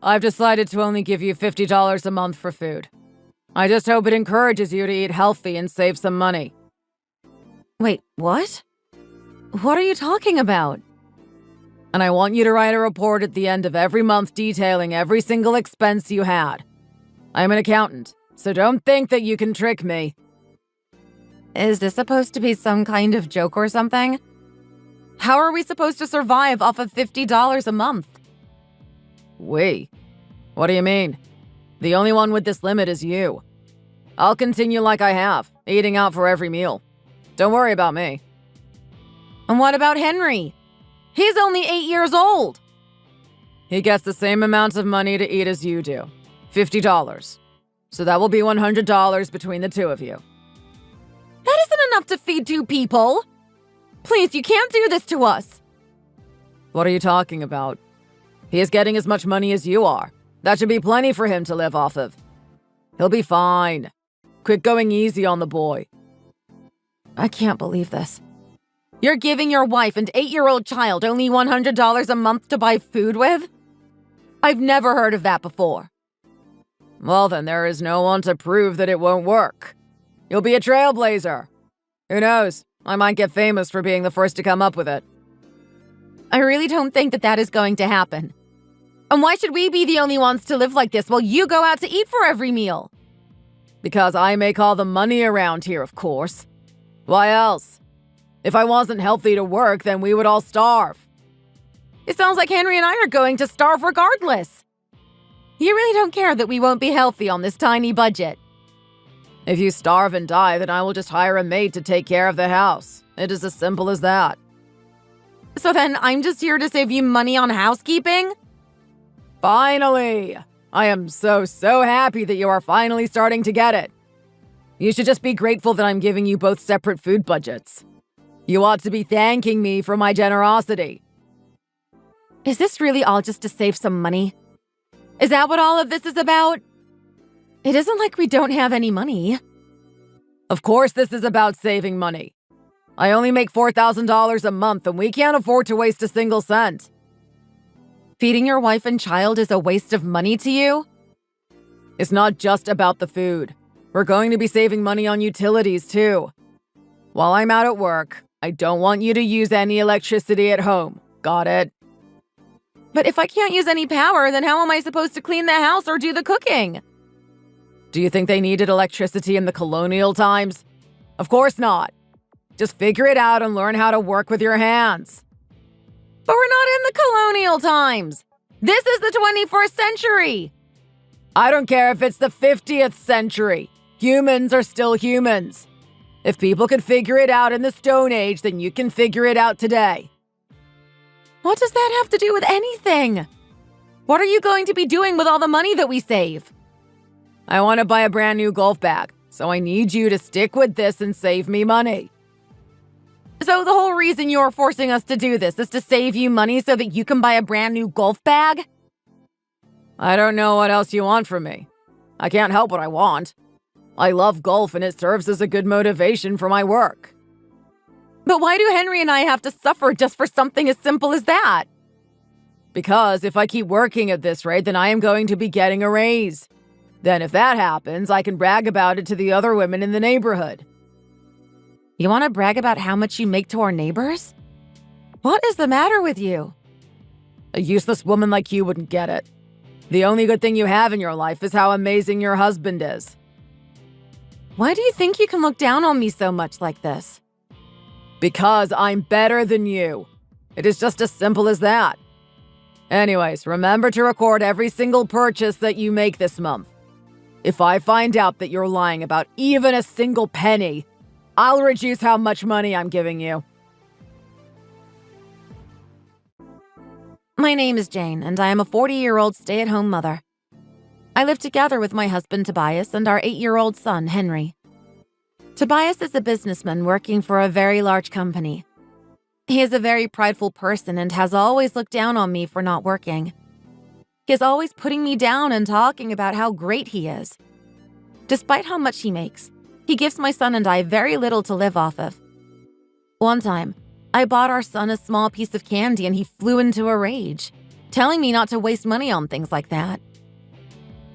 I've decided to only give you $50 a month for food. I just hope it encourages you to eat healthy and save some money. Wait, what? What are you talking about? And I want you to write a report at the end of every month detailing every single expense you had. I'm an accountant, so don't think that you can trick me. Is this supposed to be some kind of joke or something? How are we supposed to survive off of $50 a month? We? What do you mean? The only one with this limit is you. I'll continue like I have, eating out for every meal. Don't worry about me. And what about Henry? He's only 8 years old. He gets the same amount of money to eat as you do. $50. So that will be $100 between the two of you. That isn't enough to feed 2 people. Please, you can't do this to us. What are you talking about? He is getting as much money as you are. That should be plenty for him to live off of. He'll be fine. Quit going easy on the boy. I can't believe this. You're giving your wife and 8-year-old child only $100 a month to buy food with? I've never heard of that before. Well, then there is no one to prove that it won't work. You'll be a trailblazer. Who knows? I might get famous for being the first to come up with it. I really don't think that that is going to happen. And why should we be the only ones to live like this while you go out to eat for every meal? Because I make all the money around here, of course. Why else? If I wasn't healthy to work, then we would all starve. It sounds like Henry and I are going to starve regardless. You really don't care that we won't be healthy on this tiny budget. If you starve and die, then I will just hire a maid to take care of the house. It is as simple as that. So then I'm just here to save you money on housekeeping? Finally! I am so happy that you are finally starting to get it. You should just be grateful that I'm giving you both separate food budgets. You ought to be thanking me for my generosity. Is this really all just to save some money? Is that what all of this is about? It isn't like we don't have any money. Of course this is about saving money. I only make $4,000 a month and we can't afford to waste a single cent. Feeding your wife and child is a waste of money to you? It's not just about the food. We're going to be saving money on utilities too. While I'm out at work, I don't want you to use any electricity at home. Got it? But if I can't use any power, then how am I supposed to clean the house or do the cooking? Do you think they needed electricity in the colonial times? Of course not. Just figure it out and learn how to work with your hands. But we're not in the colonial times. This is the 21st century. I don't care if it's the 50th century. Humans are still humans. If people could figure it out in the Stone Age, then you can figure it out today. What does that have to do with anything? What are you going to be doing with all the money that we save? I want to buy a brand new golf bag, so I need you to stick with this and save me money. So the whole reason you're forcing us to do this is to save you money so that you can buy a brand new golf bag? I don't know what else you want from me. I can't help what I want. I love golf and it serves as a good motivation for my work. But why do Henry and I have to suffer just for something as simple as that? Because if I keep working at this rate, then I am going to be getting a raise. Then if that happens, I can brag about it to the other women in the neighborhood. You want to brag about how much you make to our neighbors? What is the matter with you? A useless woman like you wouldn't get it. The only good thing you have in your life is how amazing your husband is. Why do you think you can look down on me so much like this? Because I'm better than you. It is just as simple as that. Anyways, remember to record every single purchase that you make this month. If I find out that you're lying about even a single penny, I'll reduce how much money I'm giving you. My name is Jane, and I am a 40-year-old stay-at-home mother. I live together with my husband Tobias and our 8-year-old son, Henry. Tobias is a businessman working for a very large company. He is a very prideful person and has always looked down on me for not working. He is always putting me down and talking about how great he is. Despite how much he makes, he gives my son and I very little to live off of. One time, I bought our son a small piece of candy and he flew into a rage. telling me not to waste money on things like that.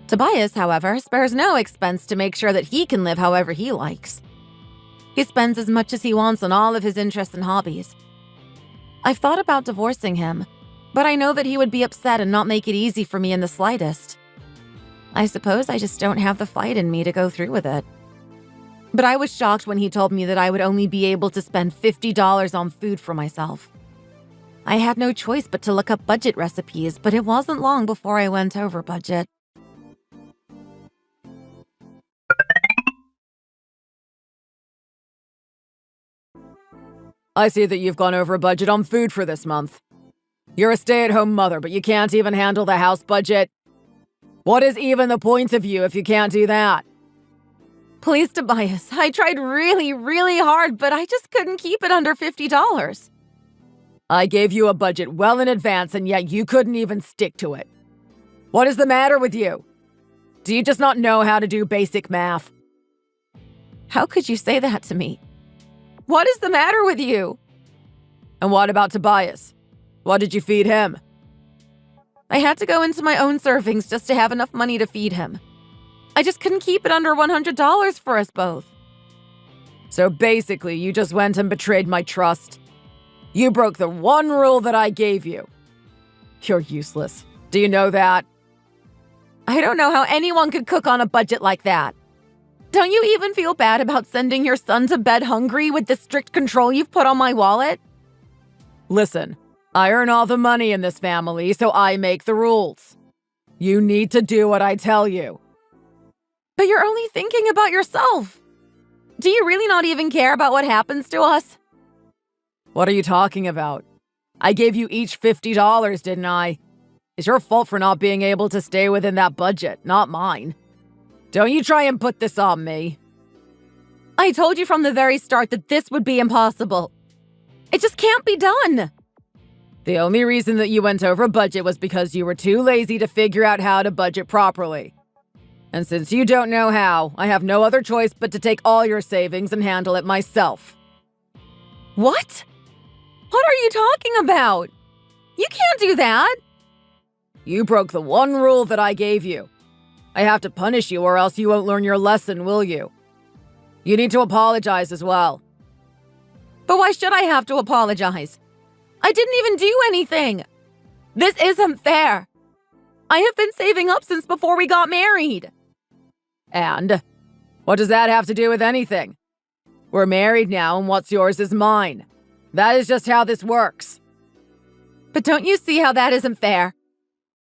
Tobias, however, spares no expense to make sure that he can live however he likes. He spends as much as he wants on all of his interests and hobbies. I've thought about divorcing him, but I know that he would be upset and not make it easy for me in the slightest. I suppose I just don't have the fight in me to go through with it. But I was shocked when he told me that I would only be able to spend $50 on food for myself. I had no choice but to look up budget recipes, but it wasn't long before I went over budget. I see that you've gone over budget on food for this month. You're a stay-at-home mother, but you can't even handle the house budget. What is even the point of you if you can't do that? Please, Tobias, I tried really, really hard, but I just couldn't keep it under $50. I gave you a budget well in advance, and yet you couldn't even stick to it. What is the matter with you? Do you just not know how to do basic math? How could you say that to me? What is the matter with you? And what about Tobias? What did you feed him? I had to go into my own servings just to have enough money to feed him. I just couldn't keep it under $100 for us both. So basically, you just went and betrayed my trust. You broke the one rule that I gave you. You're useless. Do you know that? I don't know how anyone could cook on a budget like that. Don't you even feel bad about sending your son to bed hungry with the strict control you've put on my wallet? Listen, I earn all the money in this family, so I make the rules. You need to do what I tell you. But you're only thinking about yourself. Do you really not even care about what happens to us? What are you talking about? I gave you each $50, didn't I? It's your fault for not being able to stay within that budget, not mine. Don't you try and put this on me. I told you from the very start that this would be impossible. It just can't be done. The only reason that you went over budget was because you were too lazy to figure out how to budget properly. And since you don't know how, I have no other choice but to take all your savings and handle it myself. What? What are you talking about? You can't do that. You broke the one rule that I gave you. I have to punish you or else you won't learn your lesson, will you? You need to apologize as well. But why should I have to apologize? I didn't even do anything. This isn't fair. I have been saving up since before we got married. And? What does that have to do with anything? We're married now, and what's yours is mine. That is just how this works. But don't you see how that isn't fair?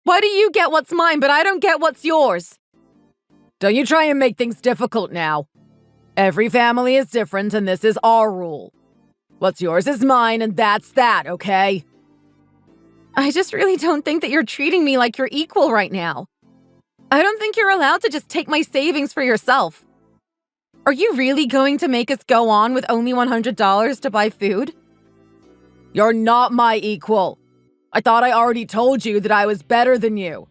Why do you get what's mine, but I don't get what's yours? Don't you try and make things difficult now. Every family is different, and this is our rule. What's yours is mine, and that's that, okay? I just really don't think that you're treating me like you're equal right now. I don't think you're allowed to just take my savings for yourself. Are you really going to make us go on with only $100 to buy food? You're not my equal. I thought I already told you that I was better than you.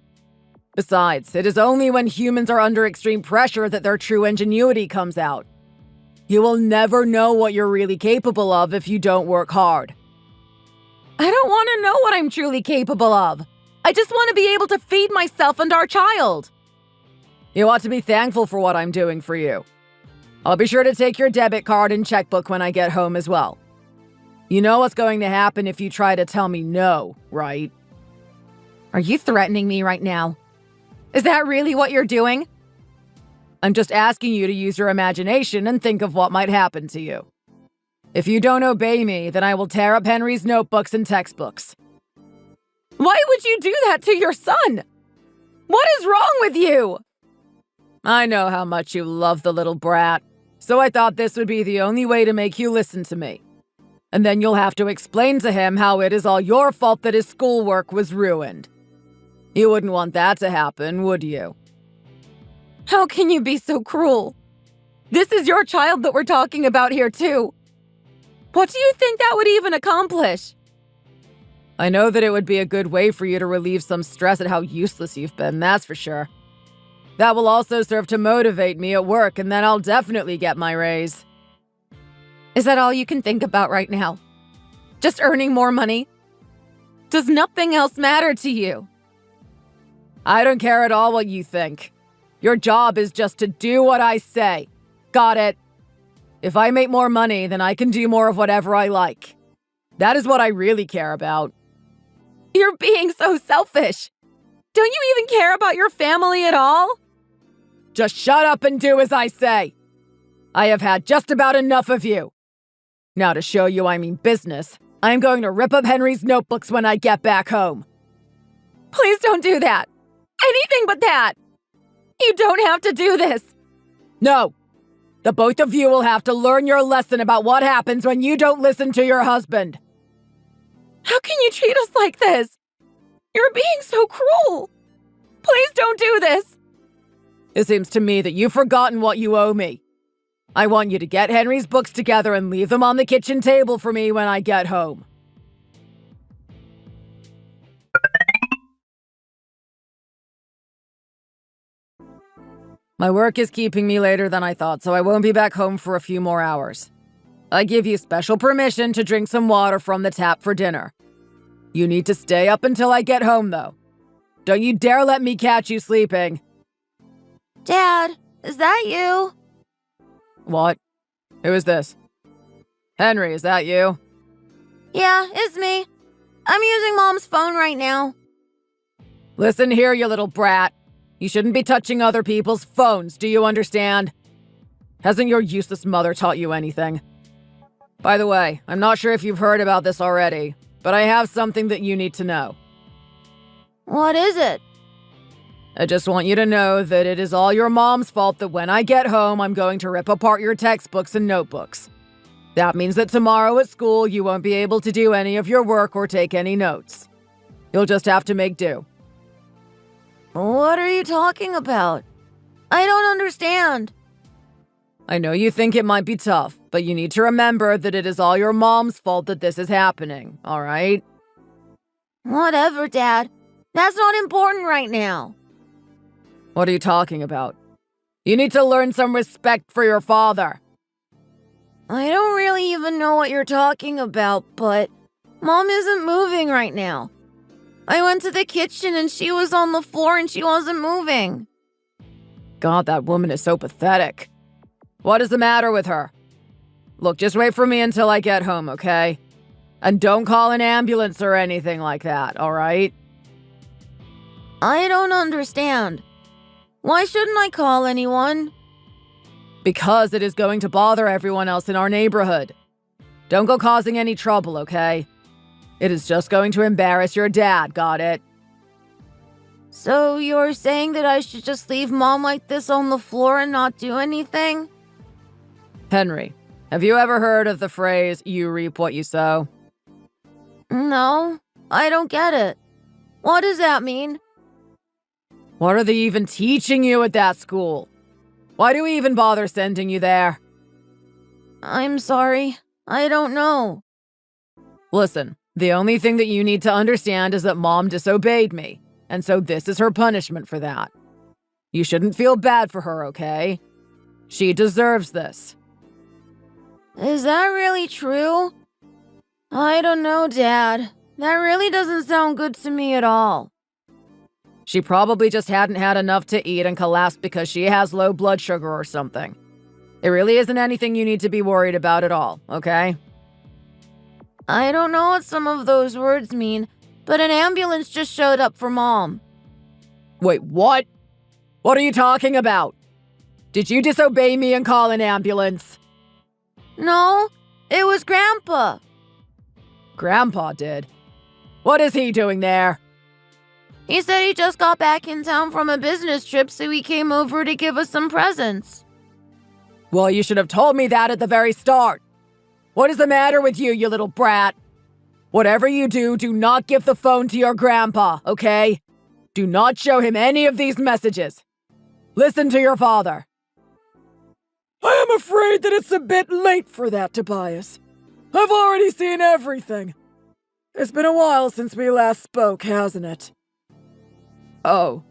Besides, it is only when humans are under extreme pressure that their true ingenuity comes out. You will never know what you're really capable of if you don't work hard. I don't want to know what I'm truly capable of. I just want to be able to feed myself and our child. You ought to be thankful for what I'm doing for you. I'll be sure to take your debit card and checkbook when I get home as well. You know what's going to happen if you try to tell me no, right? Are you threatening me right now? Is that really what you're doing? I'm just asking you to use your imagination and think of what might happen to you. If you don't obey me, then I will tear up Henry's notebooks and textbooks. Why would you do that to your son? What is wrong with you? I know how much you love the little brat, so I thought this would be the only way to make you listen to me. And then you'll have to explain to him how it is all your fault that his schoolwork was ruined. You wouldn't want that to happen, would you? How can you be so cruel? This is your child that we're talking about here, too. What do you think that would even accomplish? I know that it would be a good way for you to relieve some stress at how useless you've been, that's for sure. That will also serve to motivate me at work, and then I'll definitely get my raise. Is that all you can think about right now? Just earning more money? Does nothing else matter to you? I don't care at all what you think. Your job is just to do what I say. Got it? If I make more money, then I can do more of whatever I like. That is what I really care about. You're being so selfish. Don't you even care about your family at all? Just shut up and do as I say. I have had just about enough of you. Now to show you I mean business, I'm going to rip up Henry's notebooks when I get back home. Please don't do that. Anything but that. You don't have to do this. No. The both of you will have to learn your lesson about what happens when you don't listen to your husband. How can you treat us like this? You're being so cruel. Please don't do this. It seems to me that you've forgotten what you owe me. I want you to get Henry's books together and leave them on the kitchen table for me when I get home. My work is keeping me later than I thought, so I won't be back home for a few more hours. I give you special permission to drink some water from the tap for dinner. You need to stay up until I get home, though. Don't you dare let me catch you sleeping. Dad, is that you? What? Who is this? Henry, is that you? Yeah, it's me. I'm using Mom's phone right now. Listen here, you little brat. You shouldn't be touching other people's phones, do you understand? Hasn't your useless mother taught you anything? By the way, I'm not sure if you've heard about this already, but I have something that you need to know. What is it? I just want you to know that it is all your mom's fault that when I get home, I'm going to rip apart your textbooks and notebooks. That means that tomorrow at school, you won't be able to do any of your work or take any notes. You'll just have to make do. What are you talking about? I don't understand. I know you think it might be tough, but you need to remember that it is all your mom's fault that this is happening, all right? Whatever, Dad. That's not important right now. What are you talking about? You need to learn some respect for your father. I don't really even know what you're talking about, but Mom isn't moving right now. I went to the kitchen and she was on the floor and she wasn't moving. God, that woman is so pathetic. What is the matter with her? Look, just wait for me until I get home, okay? And don't call an ambulance or anything like that, all right? I don't understand. Why shouldn't I call anyone? Because it is going to bother everyone else in our neighborhood. Don't go causing any trouble, okay? It is just going to embarrass your dad, got it? So you're saying that I should just leave Mom like this on the floor and not do anything? Henry, have you ever heard of the phrase, you reap what you sow? No, I don't get it. What does that mean? What are they even teaching you at that school? Why do we even bother sending you there? I'm sorry. I don't know. Listen, the only thing that you need to understand is that Mom disobeyed me, and so this is her punishment for that. You shouldn't feel bad for her, okay? She deserves this. Is that really true? I don't know, Dad. That really doesn't sound good to me at all. She probably just hadn't had enough to eat and collapsed because she has low blood sugar or something. It really isn't anything you need to be worried about at all, okay? I don't know what some of those words mean, but an ambulance just showed up for Mom. Wait, what? What are you talking about? Did you disobey me and call an ambulance? No, it was Grandpa. Grandpa did? What is he doing there? He said he just got back in town from a business trip, so he came over to give us some presents. Well, you should have told me that at the very start. What is the matter with you, you little brat? Whatever you do, do not give the phone to your grandpa, okay? Do not show him any of these messages. Listen to your father. I am afraid that it's a bit late for that, Tobias. I've already seen everything. It's been a while since we last spoke, hasn't it? Oh,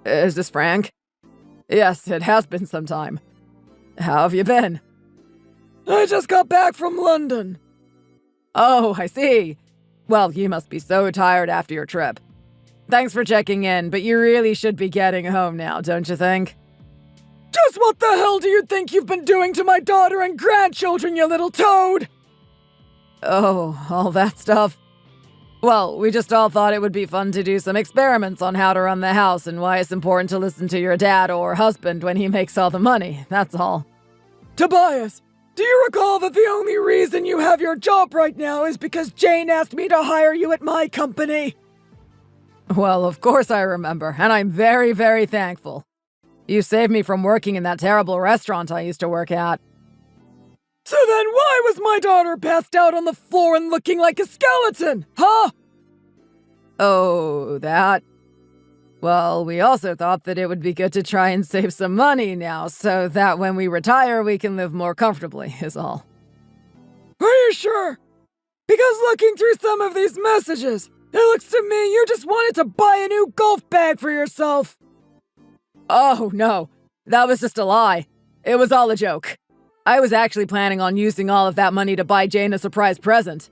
is this Frank? Yes, it has been some time. How have you been? I just got back from London. Oh, I see. Well, you must be so tired after your trip. Thanks for checking in, but you really should be getting home now, don't you think? Just what the hell do you think you've been doing to my daughter and grandchildren, you little toad? Oh, all that stuff? Well, we just all thought it would be fun to do some experiments on how to run the house and why it's important to listen to your dad or husband when he makes all the money, that's all. Tobias, do you recall that the only reason you have your job right now is because Jane asked me to hire you at my company? Well, of course I remember, and I'm very, very thankful. You saved me from working in that terrible restaurant I used to work at. So then why was my daughter passed out on the floor and looking like a skeleton, huh? Oh, that? Well, we also thought that it would be good to try and save some money now, so that when we retire we can live more comfortably, is all. Are you sure? Because looking through some of these messages, it looks to me you just wanted to buy a new golf bag for yourself. Oh, no. That was just a lie. It was all a joke. I was actually planning on using all of that money to buy Jane a surprise present.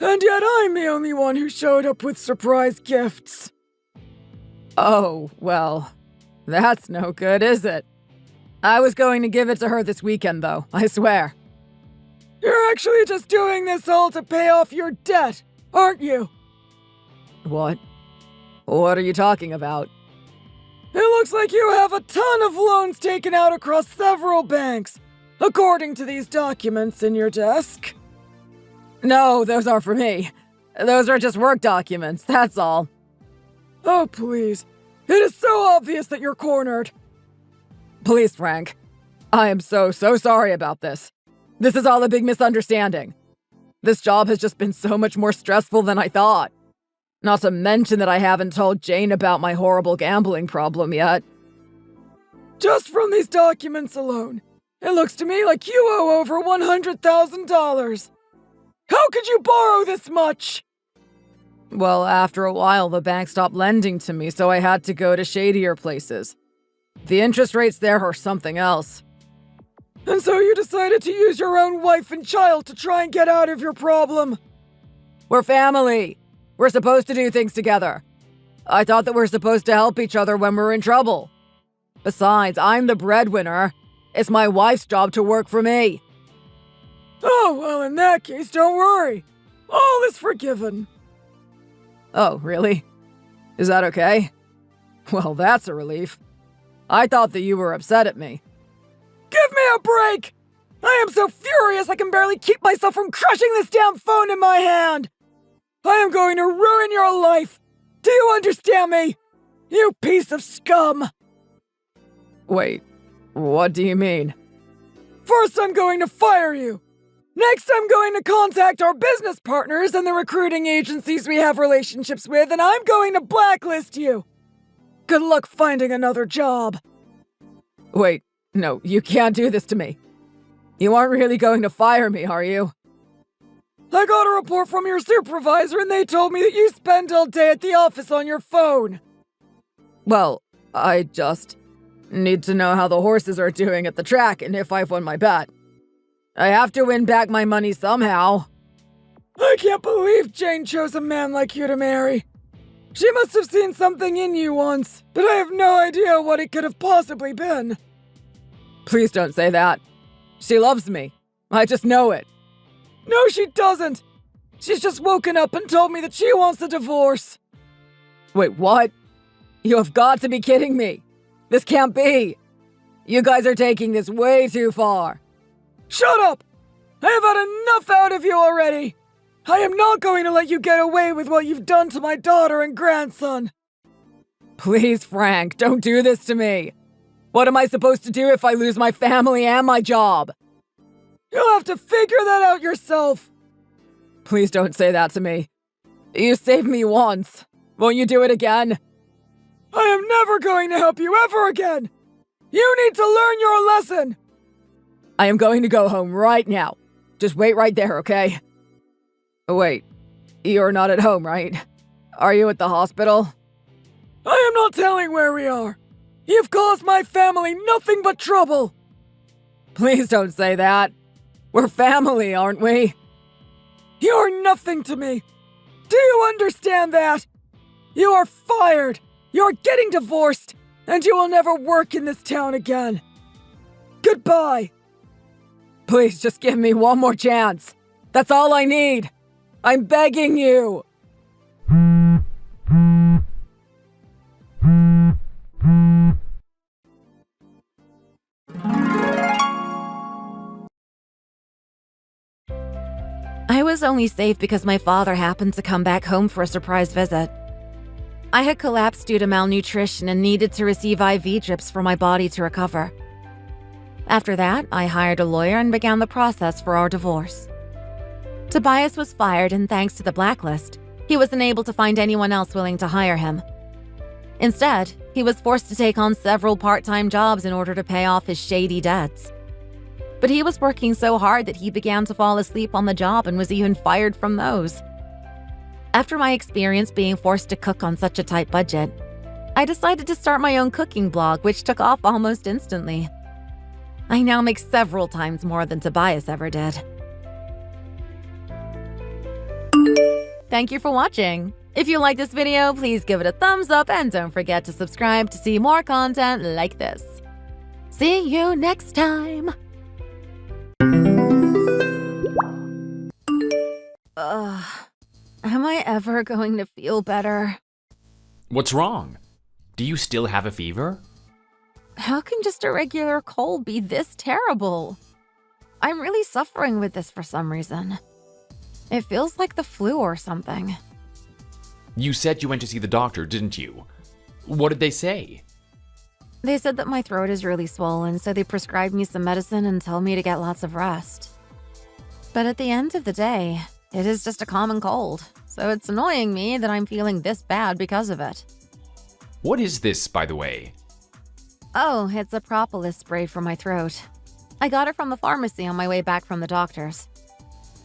And yet I'm the only one who showed up with surprise gifts. Oh, well, that's no good, is it? I was going to give it to her this weekend, though, I swear. You're actually just doing this all to pay off your debt, aren't you? What? What are you talking about? It looks like you have a ton of loans taken out across several banks, according to these documents in your desk. No, those aren't for me. Those are just work documents, that's all. Oh, please. It is so obvious that you're cornered. Please, Frank. I am so sorry about this. This is all a big misunderstanding. This job has just been so much more stressful than I thought. Not to mention that I haven't told Jane about my horrible gambling problem yet. Just from these documents alone, it looks to me like you owe over $100,000. How could you borrow this much? Well, after a while, the bank stopped lending to me, so I had to go to shadier places. The interest rates there are something else. And so you decided to use your own wife and child to try and get out of your problem? We're family. We're supposed to do things together. I thought that we're supposed to help each other when we're in trouble. Besides, I'm the breadwinner. It's my wife's job to work for me. Oh, well, in that case, don't worry. All is forgiven. Oh, really? Is that okay? Well, that's a relief. I thought that you were upset at me. Give me a break! I am so furious I can barely keep myself from crushing this damn phone in my hand! I am going to ruin your life! Do you understand me? You piece of scum! Wait, what do you mean? First, I'm going to fire you. Next, I'm going to contact our business partners and the recruiting agencies we have relationships with, and I'm going to blacklist you. Good luck finding another job. Wait, no, you can't do this to me. You aren't really going to fire me, are you? I got a report from your supervisor and they told me that you spend all day at the office on your phone. Well, I just need to know how the horses are doing at the track and if I've won my bet. I have to win back my money somehow. I can't believe Jane chose a man like you to marry. She must have seen something in you once, but I have no idea what it could have possibly been. Please don't say that. She loves me. I just know it. No, she doesn't. She's just woken up and told me that she wants a divorce. Wait, what? You have got to be kidding me. This can't be. You guys are taking this way too far. Shut up! I have had enough out of you already! I am not going to let you get away with what you've done to my daughter and grandson! Please, Frank, don't do this to me! What am I supposed to do if I lose my family and my job? You'll have to figure that out yourself! Please don't say that to me. You saved me once. Won't you do it again? I am never going to help you ever again! You need to learn your lesson! I am going to go home right now. Just wait right there, okay? Wait, you're not at home, right? Are you at the hospital? I am not telling where we are. You've caused my family nothing but trouble. Please don't say that. We're family, aren't we? You're nothing to me. Do you understand that? You are fired! You're getting divorced! And you will never work in this town again! Goodbye! Please just give me one more chance. That's all I need. I'm begging you. I was only safe because my father happened to come back home for a surprise visit. I had collapsed due to malnutrition and needed to receive IV drips for my body to recover. After that, I hired a lawyer and began the process for our divorce. Tobias was fired, and thanks to the blacklist, he wasn't able to find anyone else willing to hire him. Instead, he was forced to take on several part-time jobs in order to pay off his shady debts. But he was working so hard that he began to fall asleep on the job and was even fired from those. After my experience being forced to cook on such a tight budget, I decided to start my own cooking blog, which took off almost instantly. I now make several times more than Tobias ever did. Thank you for watching. If you like this video, please give it a thumbs up and don't forget to subscribe to see more content like this. See you next time! Am I ever going to feel better? What's wrong? Do you still have a fever? How can just a regular cold be this terrible? I'm really suffering with this for some reason. It feels like the flu or something. You said you went to see the doctor, didn't you? What did they say? They said that my throat is really swollen, so they prescribed me some medicine and told me to get lots of rest. But at the end of the day, it is just a common cold, so it's annoying me that I'm feeling this bad because of it. What is this, by the way? Oh, it's a propolis spray for my throat. I got it from the pharmacy on my way back from the doctor's.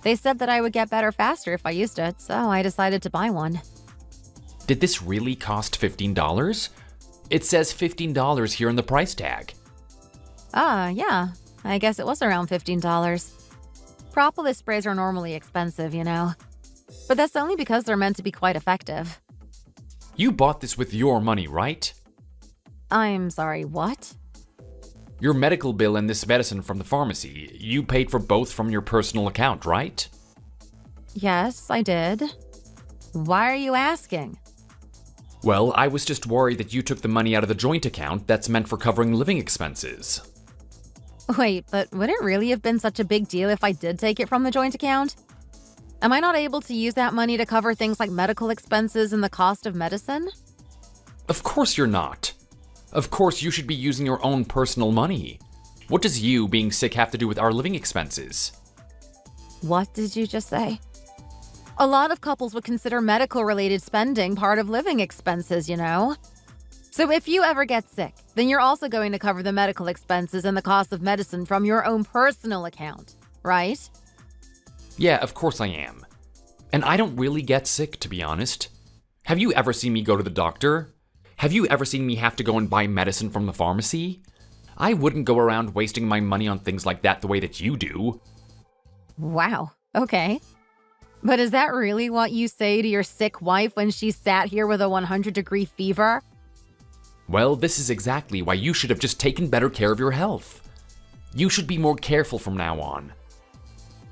They said that I would get better faster if I used it, so I decided to buy one. Did this really cost $15? It says $15 here on the price tag. Yeah. I guess it was around $15. Propolis sprays are normally expensive, you know. But that's only because they're meant to be quite effective. You bought this with your money, right? I'm sorry, what? Your medical bill and this medicine from the pharmacy, you paid for both from your personal account, right? Yes, I did. Why are you asking? Well, I was just worried that you took the money out of the joint account that's meant for covering living expenses. Wait, but would it really have been such a big deal if I did take it from the joint account? Am I not able to use that money to cover things like medical expenses and the cost of medicine? Of course you're not. Of course you should be using your own personal money. What does you being sick have to do with our living expenses? What did you just say? A lot of couples would consider medical-related spending part of living expenses, you know? So if you ever get sick, then you're also going to cover the medical expenses and the cost of medicine from your own personal account, right? Yeah, of course I am. And I don't really get sick, to be honest. Have you ever seen me go to the doctor? Have you ever seen me have to go and buy medicine from the pharmacy? I wouldn't go around wasting my money on things like that the way that you do. Wow, okay. But is that really what you say to your sick wife when she sat here with a 100-degree fever? Well, this is exactly why you should have just taken better care of your health. You should be more careful from now on.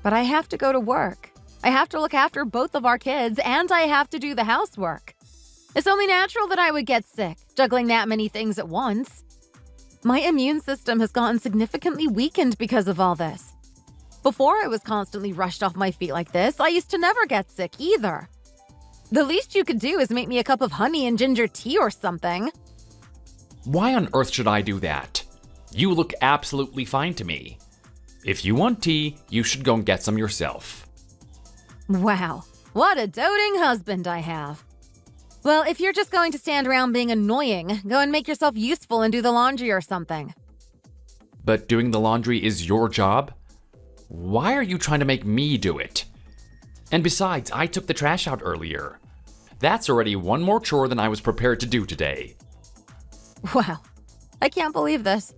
But I have to go to work. I have to look after both of our kids, and I have to do the housework. It's only natural that I would get sick, juggling that many things at once. My immune system has gotten significantly weakened because of all this. Before I was constantly rushed off my feet like this, I used to never get sick either. The least you could do is make me a cup of honey and ginger tea or something. Why on earth should I do that? You look absolutely fine to me. If you want tea, you should go and get some yourself. Wow, what a doting husband I have. Well, if you're just going to stand around being annoying, go and make yourself useful and do the laundry or something. But doing the laundry is your job? Why are you trying to make me do it? And besides, I took the trash out earlier. That's already one more chore than I was prepared to do today. Wow, I can't believe this.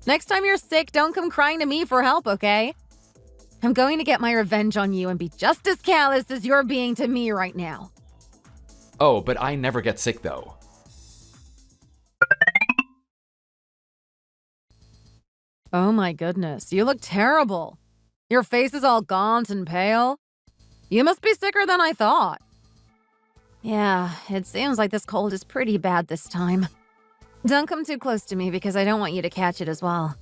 Next time you're sick, don't come crying to me for help, okay? I'm going to get my revenge on you and be just as callous as you're being to me right now. Oh, but I never get sick though. Oh my goodness, you look terrible. Your face is all gaunt and pale. You must be sicker than I thought. Yeah, it seems like this cold is pretty bad this time. Don't come too close to me because I don't want you to catch it as well.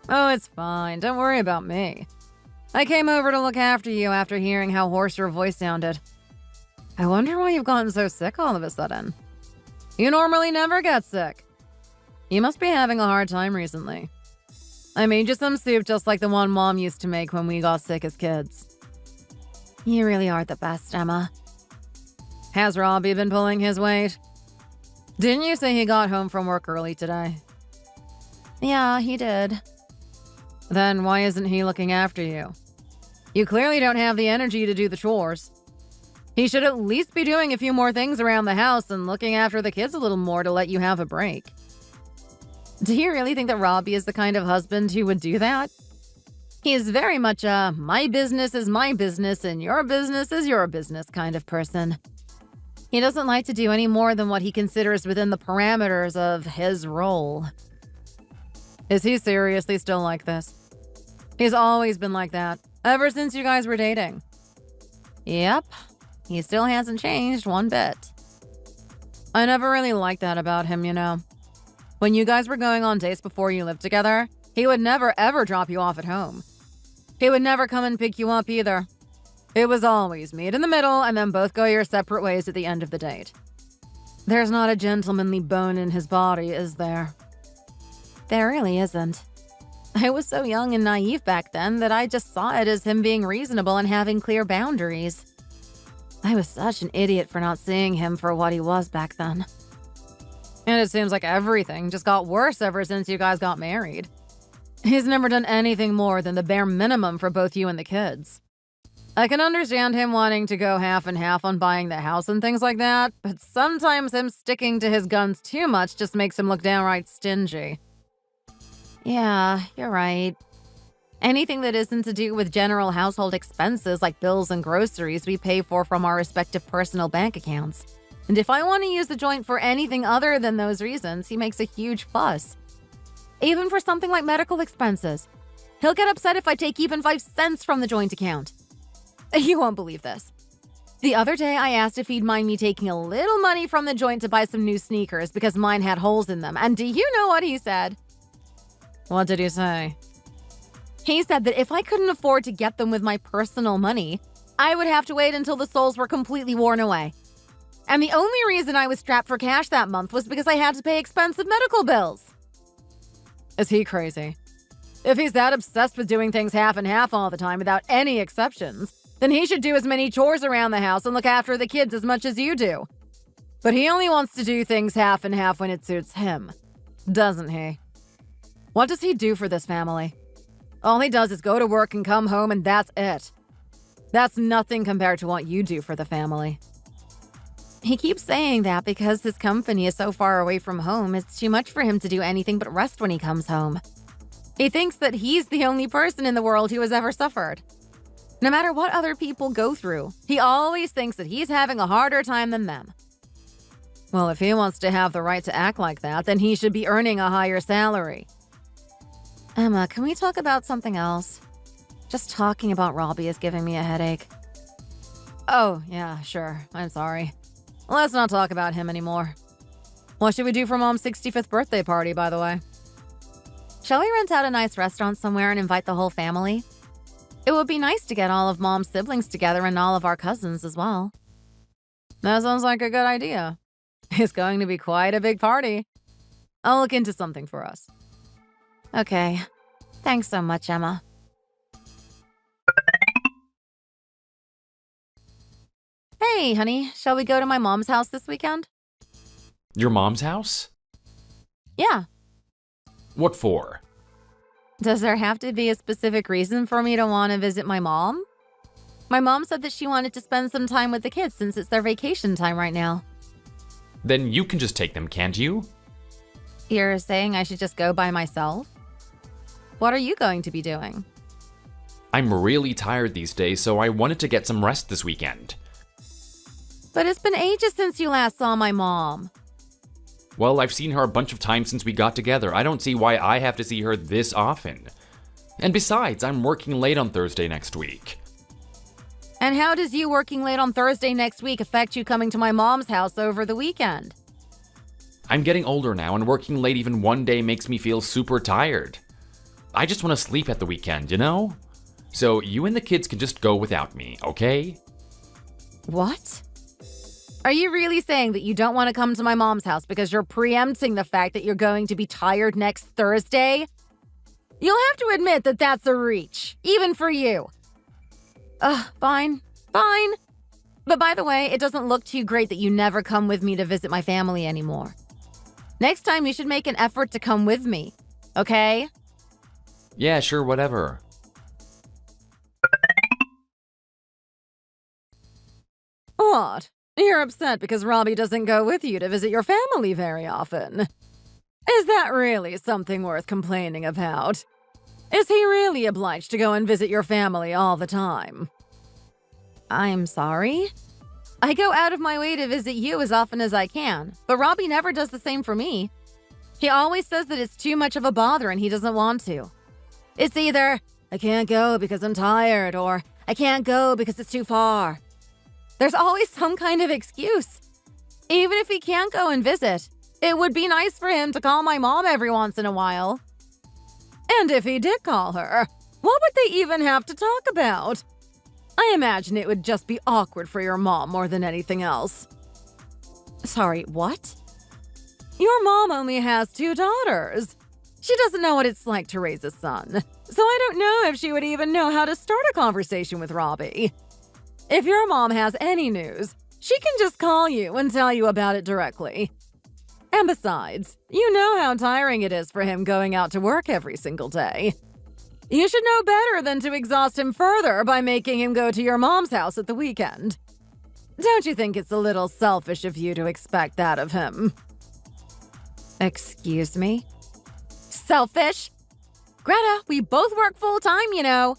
Oh, it's fine. Don't worry about me. I came over to look after you after hearing how hoarse your voice sounded. I wonder why you've gotten so sick all of a sudden. You normally never get sick. You must be having a hard time recently. I made you some soup just like the one Mom used to make when we got sick as kids. You really are the best, Emma. Has Robbie been pulling his weight? Didn't you say he got home from work early today? Yeah, he did. Then why isn't he looking after you? You clearly don't have the energy to do the chores. He should at least be doing a few more things around the house and looking after the kids a little more to let you have a break. Do you really think that Robbie is the kind of husband who would do that? He is very much a my business is my business and your business is your business kind of person. He doesn't like to do any more than what he considers within the parameters of his role. Is he seriously still like this? He's always been like that, ever since you guys were dating. Yep, he still hasn't changed one bit. I never really liked that about him, you know. When you guys were going on dates before you lived together, he would never ever drop you off at home. He would never come and pick you up either. It was always meet in the middle and then both go your separate ways at the end of the date. There's not a gentlemanly bone in his body, is there? There really isn't. I was so young and naive back then that I just saw it as him being reasonable and having clear boundaries. I was such an idiot for not seeing him for what he was back then. And it seems like everything just got worse ever since you guys got married. He's never done anything more than the bare minimum for both you and the kids. I can understand him wanting to go half and half on buying the house and things like that, but sometimes him sticking to his guns too much just makes him look downright stingy. Yeah, you're right. Anything that isn't to do with general household expenses like bills and groceries we pay for from our respective personal bank accounts. And if I want to use the joint for anything other than those reasons, he makes a huge fuss. Even for something like medical expenses. He'll get upset if I take even 5 cents from the joint account. You won't believe this. The other day, I asked if he'd mind me taking a little money from the joint to buy some new sneakers because mine had holes in them. And do you know what he said? What did he say? He said that if I couldn't afford to get them with my personal money, I would have to wait until the soles were completely worn away. And the only reason I was strapped for cash that month was because I had to pay expensive medical bills. Is he crazy? If he's that obsessed with doing things half and half all the time without any exceptions, then he should do as many chores around the house and look after the kids as much as you do. But he only wants to do things half and half when it suits him, doesn't he? What does he do for this family? All he does is go to work and come home and that's it. That's nothing compared to what you do for the family. He keeps saying that because his company is so far away from home, it's too much for him to do anything but rest when he comes home. He thinks that he's the only person in the world who has ever suffered. No matter what other people go through, he always thinks that he's having a harder time than them. Well, if he wants to have the right to act like that, then he should be earning a higher salary. Emma, can we talk about something else? Just talking about Robbie is giving me a headache. Oh, yeah, sure. I'm sorry. Let's not talk about him anymore. What should we do for Mom's 65th birthday party, by the way? Shall we rent out a nice restaurant somewhere and invite the whole family? It would be nice to get all of Mom's siblings together and all of our cousins as well. That sounds like a good idea. It's going to be quite a big party. I'll look into something for us. Okay. Thanks so much, Emma. Hey, honey, shall we go to my mom's house this weekend? Your mom's house? Yeah. What for? Does there have to be a specific reason for me to want to visit my mom? My mom said that she wanted to spend some time with the kids since it's their vacation time right now. Then you can just take them, can't you? You're saying I should just go by myself? What are you going to be doing? I'm really tired these days, so I wanted to get some rest this weekend. But it's been ages since you last saw my mom. Well, I've seen her a bunch of times since we got together. I don't see why I have to see her this often. And besides, I'm working late on Thursday next week. And how does you working late on Thursday next week affect you coming to my mom's house over the weekend? I'm getting older now, and working late even one day makes me feel super tired. I just want to sleep at the weekend, you know? So you and the kids can just go without me, okay? What? Are you really saying that you don't want to come to my mom's house because you're preempting the fact that you're going to be tired next Thursday? You'll have to admit that that's a reach, even for you. Fine. But by the way, it doesn't look too great that you never come with me to visit my family anymore. Next time, you should make an effort to come with me, okay? Yeah, sure, whatever. What? You're upset because Robbie doesn't go with you to visit your family very often. Is that really something worth complaining about? Is he really obliged to go and visit your family all the time? I'm sorry. I go out of my way to visit you as often as I can, but Robbie never does the same for me. He always says that it's too much of a bother and he doesn't want to. It's either, I can't go because I'm tired, or I can't go because it's too far. There's always some kind of excuse. Even if he can't go and visit, it would be nice for him to call my mom every once in a while. And if he did call her, what would they even have to talk about? I imagine it would just be awkward for your mom more than anything else. Sorry, what? Your mom only has 2 daughters. She doesn't know what it's like to raise a son, so I don't know if she would even know how to start a conversation with Robbie. If your mom has any news, she can just call you and tell you about it directly. And besides, you know how tiring it is for him going out to work every single day. You should know better than to exhaust him further by making him go to your mom's house at the weekend. Don't you think it's a little selfish of you to expect that of him? Excuse me? Selfish? Greta, we both work full-time, you know.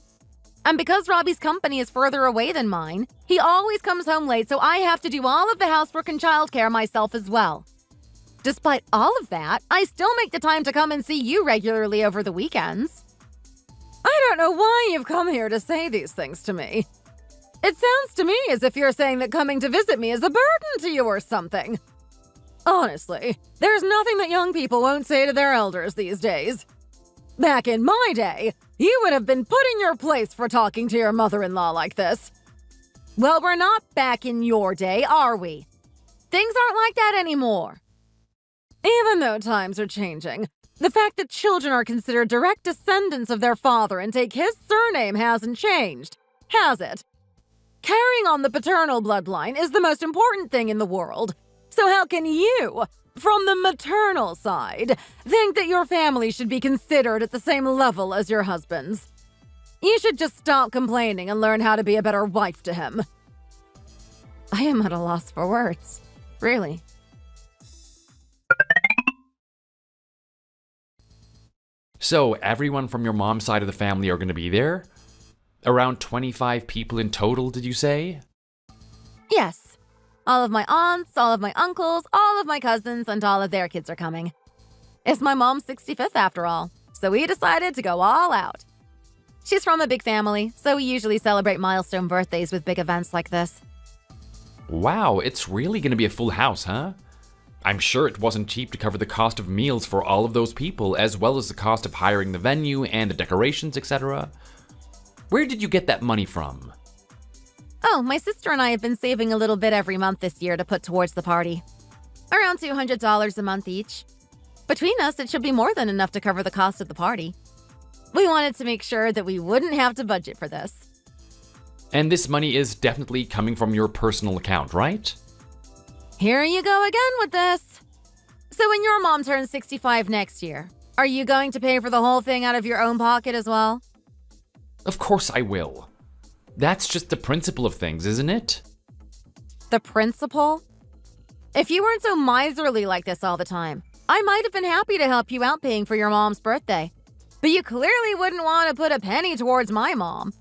And because Robbie's company is further away than mine, he always comes home late, so I have to do all of the housework and childcare myself as well. Despite all of that, I still make the time to come and see you regularly over the weekends. I don't know why you've come here to say these things to me. It sounds to me as if you're saying that coming to visit me is a burden to you or something. Honestly, there's nothing that young people won't say to their elders these days. Back in my day, you would have been put in your place for talking to your mother-in-law like this. Well, we're not back in your day, are we? Things aren't like that anymore. Even though times are changing, the fact that children are considered direct descendants of their father and take his surname hasn't changed, has it? Carrying on the paternal bloodline is the most important thing in the world. So how can you, from the maternal side, think that your family should be considered at the same level as your husband's? You should just stop complaining and learn how to be a better wife to him. I am at a loss for words. Really. So, everyone from your mom's side of the family are going to be there? Around 25 people in total, did you say? Yes. All of my aunts, all of my uncles, all of my cousins, and all of their kids are coming. It's my mom's 65th after all, so we decided to go all out. She's from a big family, so we usually celebrate milestone birthdays with big events like this. Wow, it's really going to be a full house, huh? I'm sure it wasn't cheap to cover the cost of meals for all of those people, as well as the cost of hiring the venue and the decorations, etc. Where did you get that money from? Oh, my sister and I have been saving a little bit every month this year to put towards the party. Around $200 a month each. Between us, it should be more than enough to cover the cost of the party. We wanted to make sure that we wouldn't have to budget for this. And this money is definitely coming from your personal account, right? Here you go again with this. So when your mom turns 65 next year, are you going to pay for the whole thing out of your own pocket as well? Of course I will. That's just the principle of things, isn't it? The principle? If you weren't so miserly like this all the time, I might have been happy to help you out paying for your mom's birthday. But you clearly wouldn't want to put a penny towards my mom,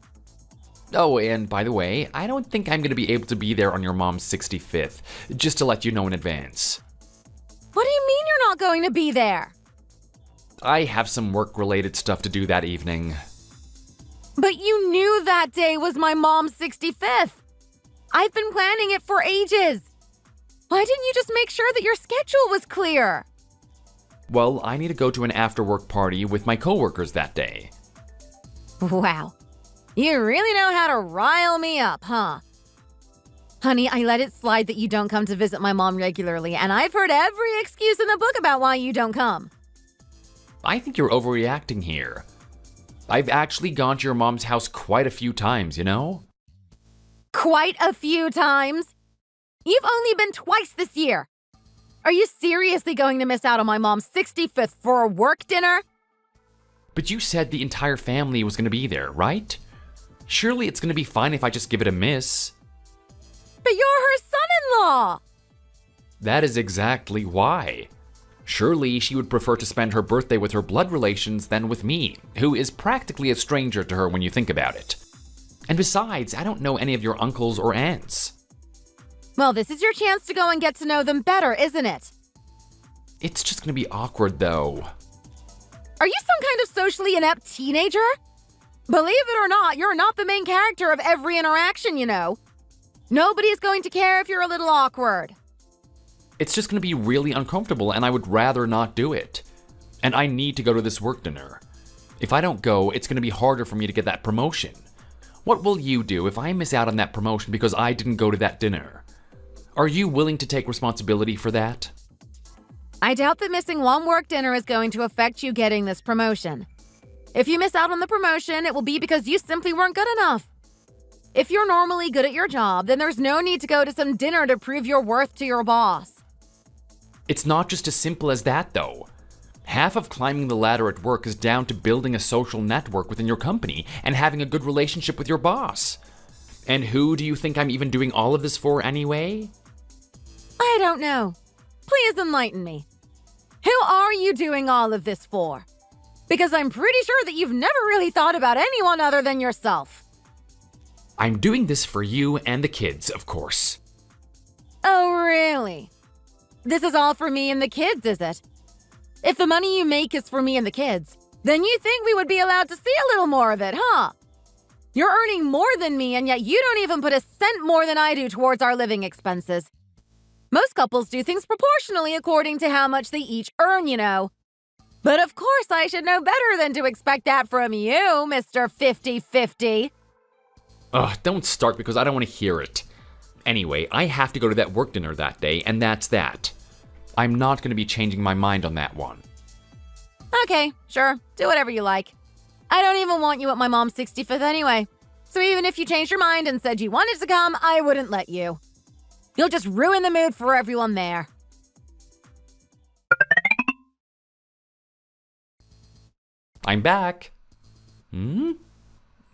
Oh, and by the way, I don't think I'm going to be able to be there on your mom's 65th, just to let you know in advance. What do you mean you're not going to be there? I have some work-related stuff to do that evening. But you knew that day was my mom's 65th. I've been planning it for ages. Why didn't you just make sure that your schedule was clear? Well, I need to go to an after-work party with my coworkers that day. Wow. You really know how to rile me up, huh? Honey, I let it slide that you don't come to visit my mom regularly, and I've heard every excuse in the book about why you don't come. I think you're overreacting here. I've actually gone to your mom's house quite a few times, you know? Quite a few times? You've only been twice this year. Are you seriously going to miss out on my mom's 65th for a work dinner? But you said the entire family was going to be there, right? Surely it's going to be fine if I just give it a miss. But you're her son-in-law! That is exactly why. Surely she would prefer to spend her birthday with her blood relations than with me, who is practically a stranger to her when you think about it. And besides, I don't know any of your uncles or aunts. Well, this is your chance to go and get to know them better, isn't it? It's just going to be awkward, though. Are you some kind of socially inept teenager? Believe it or not, you're not the main character of every interaction, you know. Nobody's going to care if you're a little awkward. It's just going to be really uncomfortable, and I would rather not do it. And I need to go to this work dinner. If I don't go, it's going to be harder for me to get that promotion. What will you do if I miss out on that promotion because I didn't go to that dinner? Are you willing to take responsibility for that? I doubt that missing one work dinner is going to affect you getting this promotion. If you miss out on the promotion, it will be because you simply weren't good enough. If you're normally good at your job, then there's no need to go to some dinner to prove your worth to your boss. It's not just as simple as that, though. Half of climbing the ladder at work is down to building a social network within your company and having a good relationship with your boss. And who do you think I'm even doing all of this for anyway? I don't know. Please enlighten me. Who are you doing all of this for? Because I'm pretty sure that you've never really thought about anyone other than yourself. I'm doing this for you and the kids, of course. Oh, really? This is all for me and the kids, is it? If the money you make is for me and the kids, then you think we would be allowed to see a little more of it, huh? You're earning more than me, and yet you don't even put a cent more than I do towards our living expenses. Most couples do things proportionally according to how much they each earn, you know. But of course I should know better than to expect that from you, Mr. 50-50. Ugh, don't start because I don't want to hear it. Anyway, I have to go to that work dinner that day, and that's that. I'm not going to be changing my mind on that one. Okay, sure. Do whatever you like. I don't even want you at my mom's 65th anyway. So even if you changed your mind and said you wanted to come, I wouldn't let you. You'll just ruin the mood for everyone there. I'm back.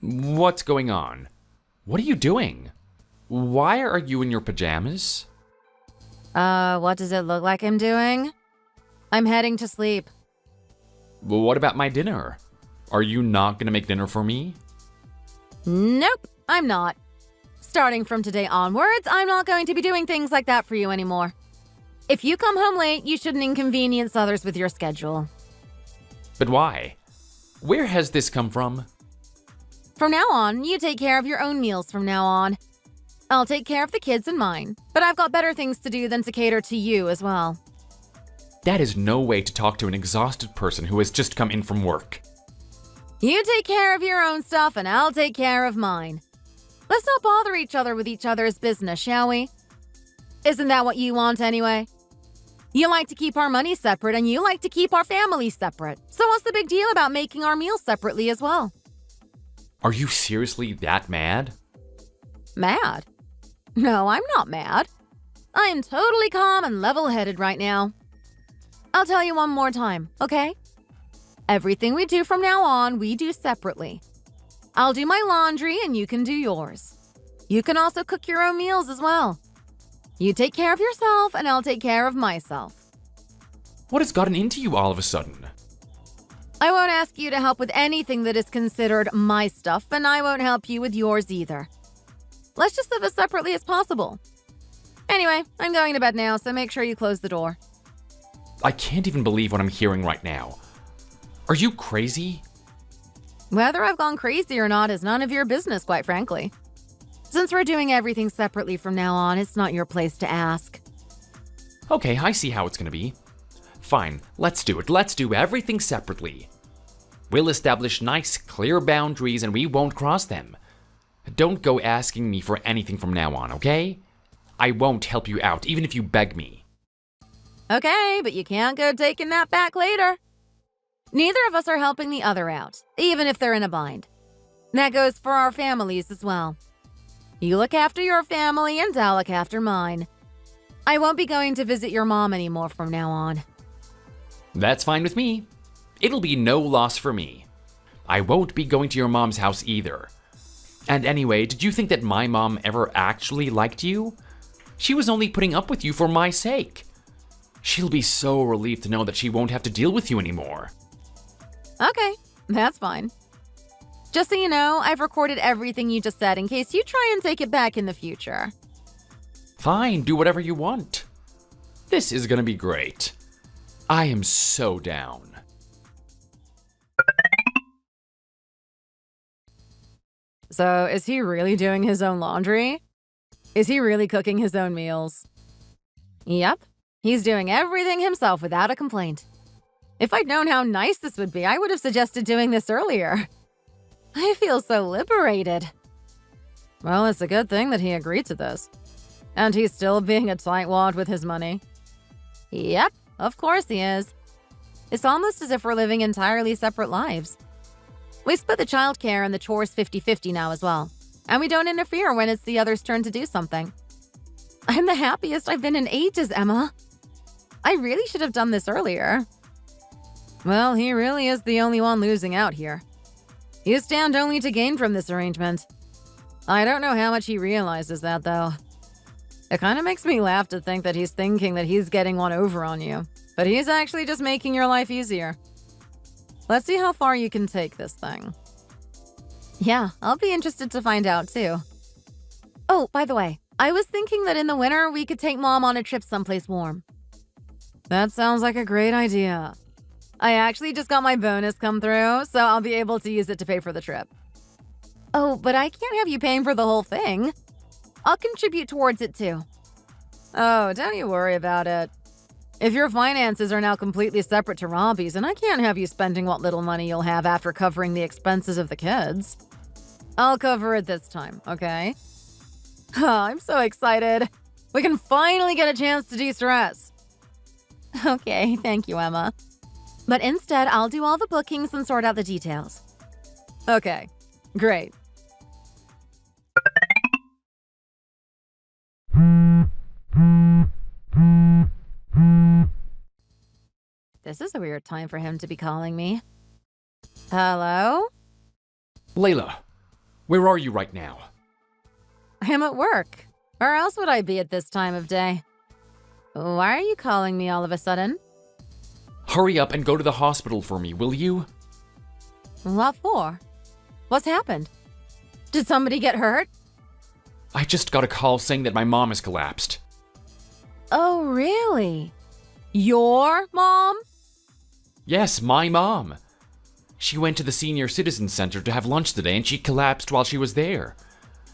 What's going on? What are you doing? Why are you in your pajamas? What does it look like I'm doing? I'm heading to sleep. Well, what about my dinner? Are you not going to make dinner for me? Nope, I'm not. Starting from today onwards, I'm not going to be doing things like that for you anymore. If you come home late, you shouldn't inconvenience others with your schedule. But why? Where has this come from? From now on, you take care of your own meals from now on. I'll take care of the kids and mine, but I've got better things to do than to cater to you as well. That is no way to talk to an exhausted person who has just come in from work. You take care of your own stuff and I'll take care of mine. Let's not bother each other with each other's business, shall we? Isn't that what you want anyway? You like to keep our money separate and you like to keep our family separate. So what's the big deal about making our meals separately as well? Are you seriously that mad? Mad? No, I'm not mad. I am totally calm and level-headed right now. I'll tell you one more time, okay? Everything we do from now on, we do separately. I'll do my laundry and you can do yours. You can also cook your own meals as well. You take care of yourself and I'll take care of myself. What has gotten into you all of a sudden? I won't ask you to help with anything that is considered my stuff, and I won't help you with yours either. Let's just live as separately as possible. Anyway, I'm going to bed now, so make sure you close the door. I can't even believe what I'm hearing right now. Are you crazy? Whether I've gone crazy or not is none of your business, quite frankly. Since we're doing everything separately from now on, it's not your place to ask. Okay, I see how it's gonna be. Fine, let's do it. Let's do everything separately. We'll establish nice, clear boundaries and we won't cross them. Don't go asking me for anything from now on, okay? I won't help you out, even if you beg me. Okay, but you can't go taking that back later. Neither of us are helping the other out, even if they're in a bind. That goes for our families as well. You look after your family and I'll look after mine. I won't be going to visit your mom anymore from now on. That's fine with me. It'll be no loss for me. I won't be going to your mom's house either. And anyway, did you think that my mom ever actually liked you? She was only putting up with you for my sake. She'll be so relieved to know that she won't have to deal with you anymore. Okay, that's fine. Just so you know, I've recorded everything you just said in case you try and take it back in the future. Fine, do whatever you want. This is gonna be great. I am so down. So, is he really doing his own laundry? Is he really cooking his own meals? Yep, he's doing everything himself without a complaint. If I'd known how nice this would be, I would have suggested doing this earlier. I feel so liberated. Well, it's a good thing that he agreed to this. And he's still being a tightwad with his money. Yep, of course he is. It's almost as if we're living entirely separate lives. We split the childcare and the chores 50-50 now as well. And we don't interfere when it's the other's turn to do something. I'm the happiest I've been in ages, Emma. I really should have done this earlier. Well, he really is the only one losing out here. You stand only to gain from this arrangement. I don't know how much he realizes that, though. It kind of makes me laugh to think that he's thinking that he's getting one over on you, but he's actually just making your life easier. Let's see how far you can take this thing. Yeah, I'll be interested to find out, too. Oh, by the way, I was thinking that in the winter we could take Mom on a trip someplace warm. That sounds like a great idea. I actually just got my bonus come through, so I'll be able to use it to pay for the trip. Oh, but I can't have you paying for the whole thing. I'll contribute towards it too. Oh, don't you worry about it. If your finances are now completely separate to Robbie's, and I can't have you spending what little money you'll have after covering the expenses of the kids. I'll cover it this time, okay? Oh, I'm so excited. We can finally get a chance to de-stress. Okay, thank you, Emma. But instead, I'll do all the bookings and sort out the details. Okay, great. This is a weird time for him to be calling me. Hello? Layla, where are you right now? I'm at work. Where else would I be at this time of day? Why are you calling me all of a sudden? Hurry up and go to the hospital for me, will you? What for? What's happened? Did somebody get hurt? I just got a call saying that my mom has collapsed. Oh, really? Your mom? Yes, my mom. She went to the senior citizen center to have lunch today and she collapsed while she was there.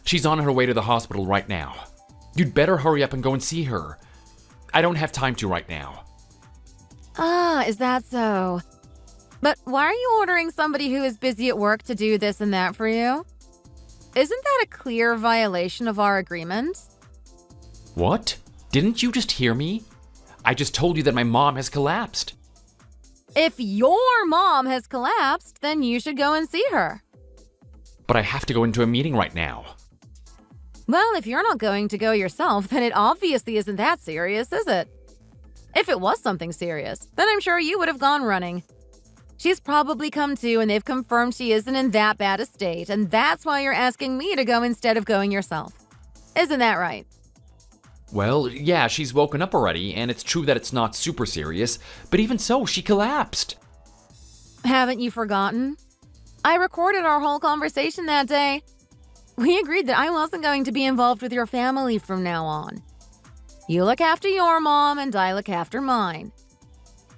She's on her way to the hospital right now. You'd better hurry up and go and see her. I don't have time to right now. Ah, is that so? But why are you ordering somebody who is busy at work to do this and that for you? Isn't that a clear violation of our agreement? What? Didn't you just hear me? I just told you that my mom has collapsed. If your mom has collapsed, then you should go and see her. But I have to go into a meeting right now. Well, if you're not going to go yourself, then it obviously isn't that serious, is it? If it was something serious, then I'm sure you would have gone running. She's probably come to and they've confirmed she isn't in that bad a state, and that's why you're asking me to go instead of going yourself. Isn't that right? Well, yeah, she's woken up already, and it's true that it's not super serious, but even so, she collapsed. Haven't you forgotten? I recorded our whole conversation that day. We agreed that I wasn't going to be involved with your family from now on. You look after your mom and I look after mine.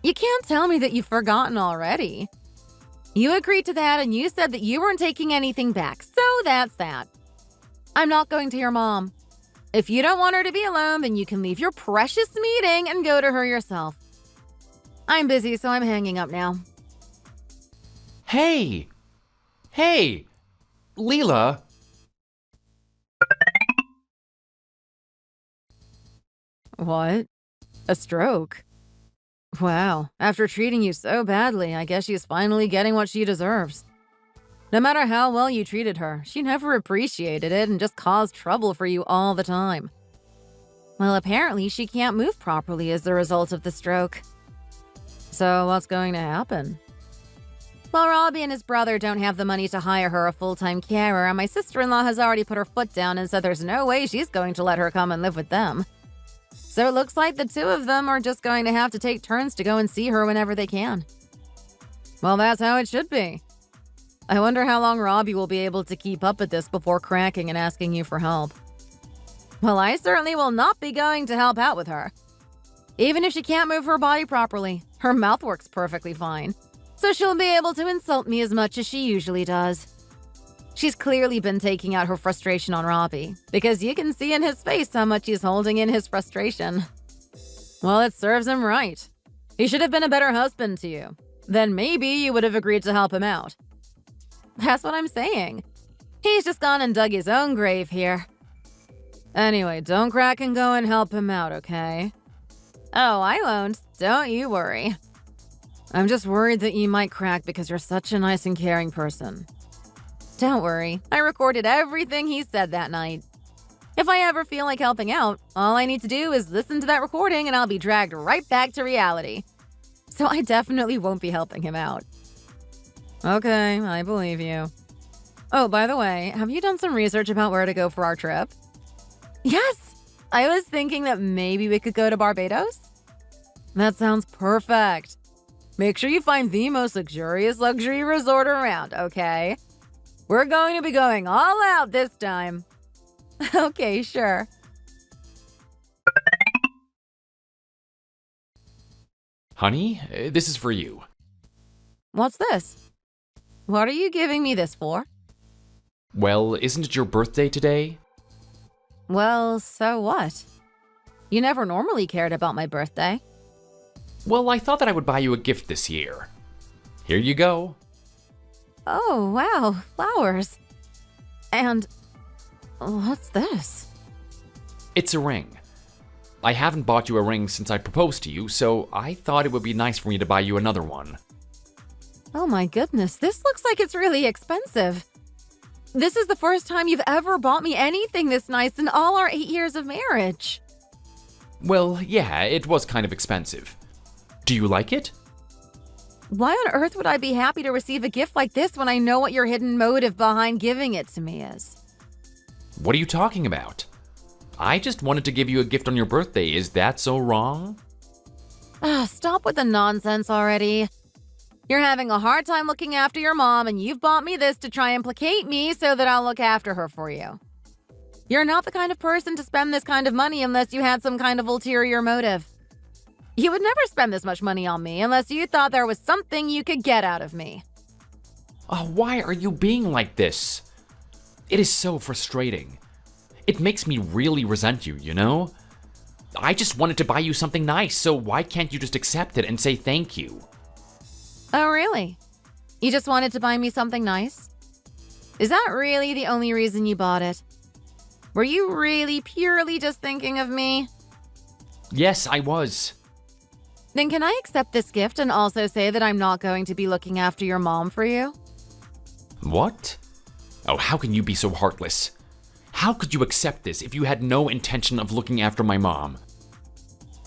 You can't tell me that you've forgotten already. You agreed to that and you said that you weren't taking anything back, so that's that. I'm not going to your mom. If you don't want her to be alone, then you can leave your precious meeting and go to her yourself. I'm busy, so I'm hanging up now. Hey! Hey! Leela! What? A stroke? Wow, after treating you so badly, I guess she's finally getting what she deserves. No matter how well you treated her, she never appreciated it and just caused trouble for you all the time. Well, apparently she can't move properly as a result of the stroke. So what's going to happen? Well, Robbie and his brother don't have the money to hire her a full-time carer, and my sister-in-law has already put her foot down and said there's no way she's going to let her come and live with them. So it looks like the two of them are just going to have to take turns to go and see her whenever they can. Well, that's how it should be. I wonder how long Robbie will be able to keep up with this before cracking and asking you for help. Well, I certainly will not be going to help out with her. Even if she can't move her body properly, her mouth works perfectly fine. So she'll be able to insult me as much as she usually does. She's clearly been taking out her frustration on Robbie, because you can see in his face how much he's holding in his frustration. Well, it serves him right. He should have been a better husband to you. Then maybe you would have agreed to help him out. That's what I'm saying. He's just gone and dug his own grave here. Anyway, don't crack and go and help him out, okay? Oh, I won't. Don't you worry. I'm just worried that you might crack because you're such a nice and caring person. Don't worry. I recorded everything he said that night. If I ever feel like helping out, all I need to do is listen to that recording and I'll be dragged right back to reality. So I definitely won't be helping him out. Okay, I believe you. Oh, by the way, have you done some research about where to go for our trip? Yes! I was thinking that maybe we could go to Barbados. That sounds perfect. Make sure you find the most luxurious luxury resort around, okay? We're going to be going all out this time. Okay, sure. Honey, this is for you. What's this? What are you giving me this for? Well, isn't it your birthday today? Well, so what? You never normally cared about my birthday. Well, I thought that I would buy you a gift this year. Here you go. Oh, wow, flowers. And what's this? It's a ring. I haven't bought you a ring since I proposed to you, so I thought it would be nice for me to buy you another one. Oh my goodness, this looks like it's really expensive. This is the first time you've ever bought me anything this nice in all our 8 years of marriage. Well, yeah, it was kind of expensive. Do you like it? Why on earth would I be happy to receive a gift like this when I know what your hidden motive behind giving it to me is? What are you talking about? I just wanted to give you a gift on your birthday. Is that so wrong? Stop with the nonsense already. You're having a hard time looking after your mom, and you've bought me this to try and placate me so that I'll look after her for you. You're not the kind of person to spend this kind of money unless you had some kind of ulterior motive. You would never spend this much money on me unless you thought there was something you could get out of me. Oh, why are you being like this? It is so frustrating. It makes me really resent you, you know? I just wanted to buy you something nice, so why can't you just accept it and say thank you? Oh, really? You just wanted to buy me something nice? Is that really the only reason you bought it? Were you really purely just thinking of me? Yes, I was. Then can I accept this gift and also say that I'm not going to be looking after your mom for you? What? Oh, how can you be so heartless? How could you accept this if you had no intention of looking after my mom?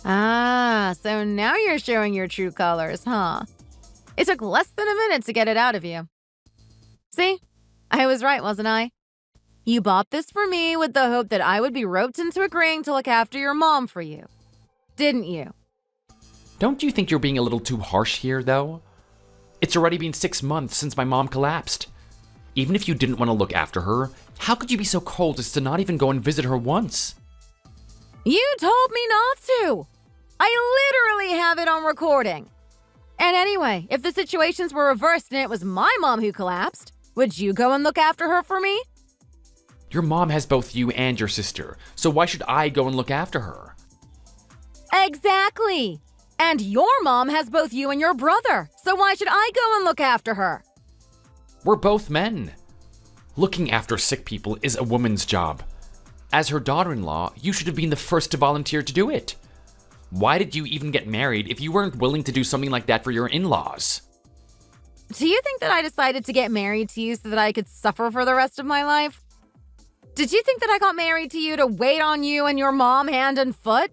Ah, so now you're showing your true colors, huh? It took less than a minute to get it out of you. See? I was right, wasn't I? You bought this for me with the hope that I would be roped into agreeing to look after your mom for you. Didn't you? Don't you think you're being a little too harsh here, though? It's already been 6 months since my mom collapsed. Even if you didn't want to look after her, how could you be so cold as to not even go and visit her once? You told me not to! I literally have it on recording. And anyway, if the situations were reversed and it was my mom who collapsed, would you go and look after her for me? Your mom has both you and your sister, so why should I go and look after her? Exactly! And your mom has both you and your brother, so why should I go and look after her? We're both men. Looking after sick people is a woman's job. As her daughter-in-law, you should have been the first to volunteer to do it. Why did you even get married if you weren't willing to do something like that for your in-laws? Do you think that I decided to get married to you so that I could suffer for the rest of my life? Did you think that I got married to you to wait on you and your mom hand and foot?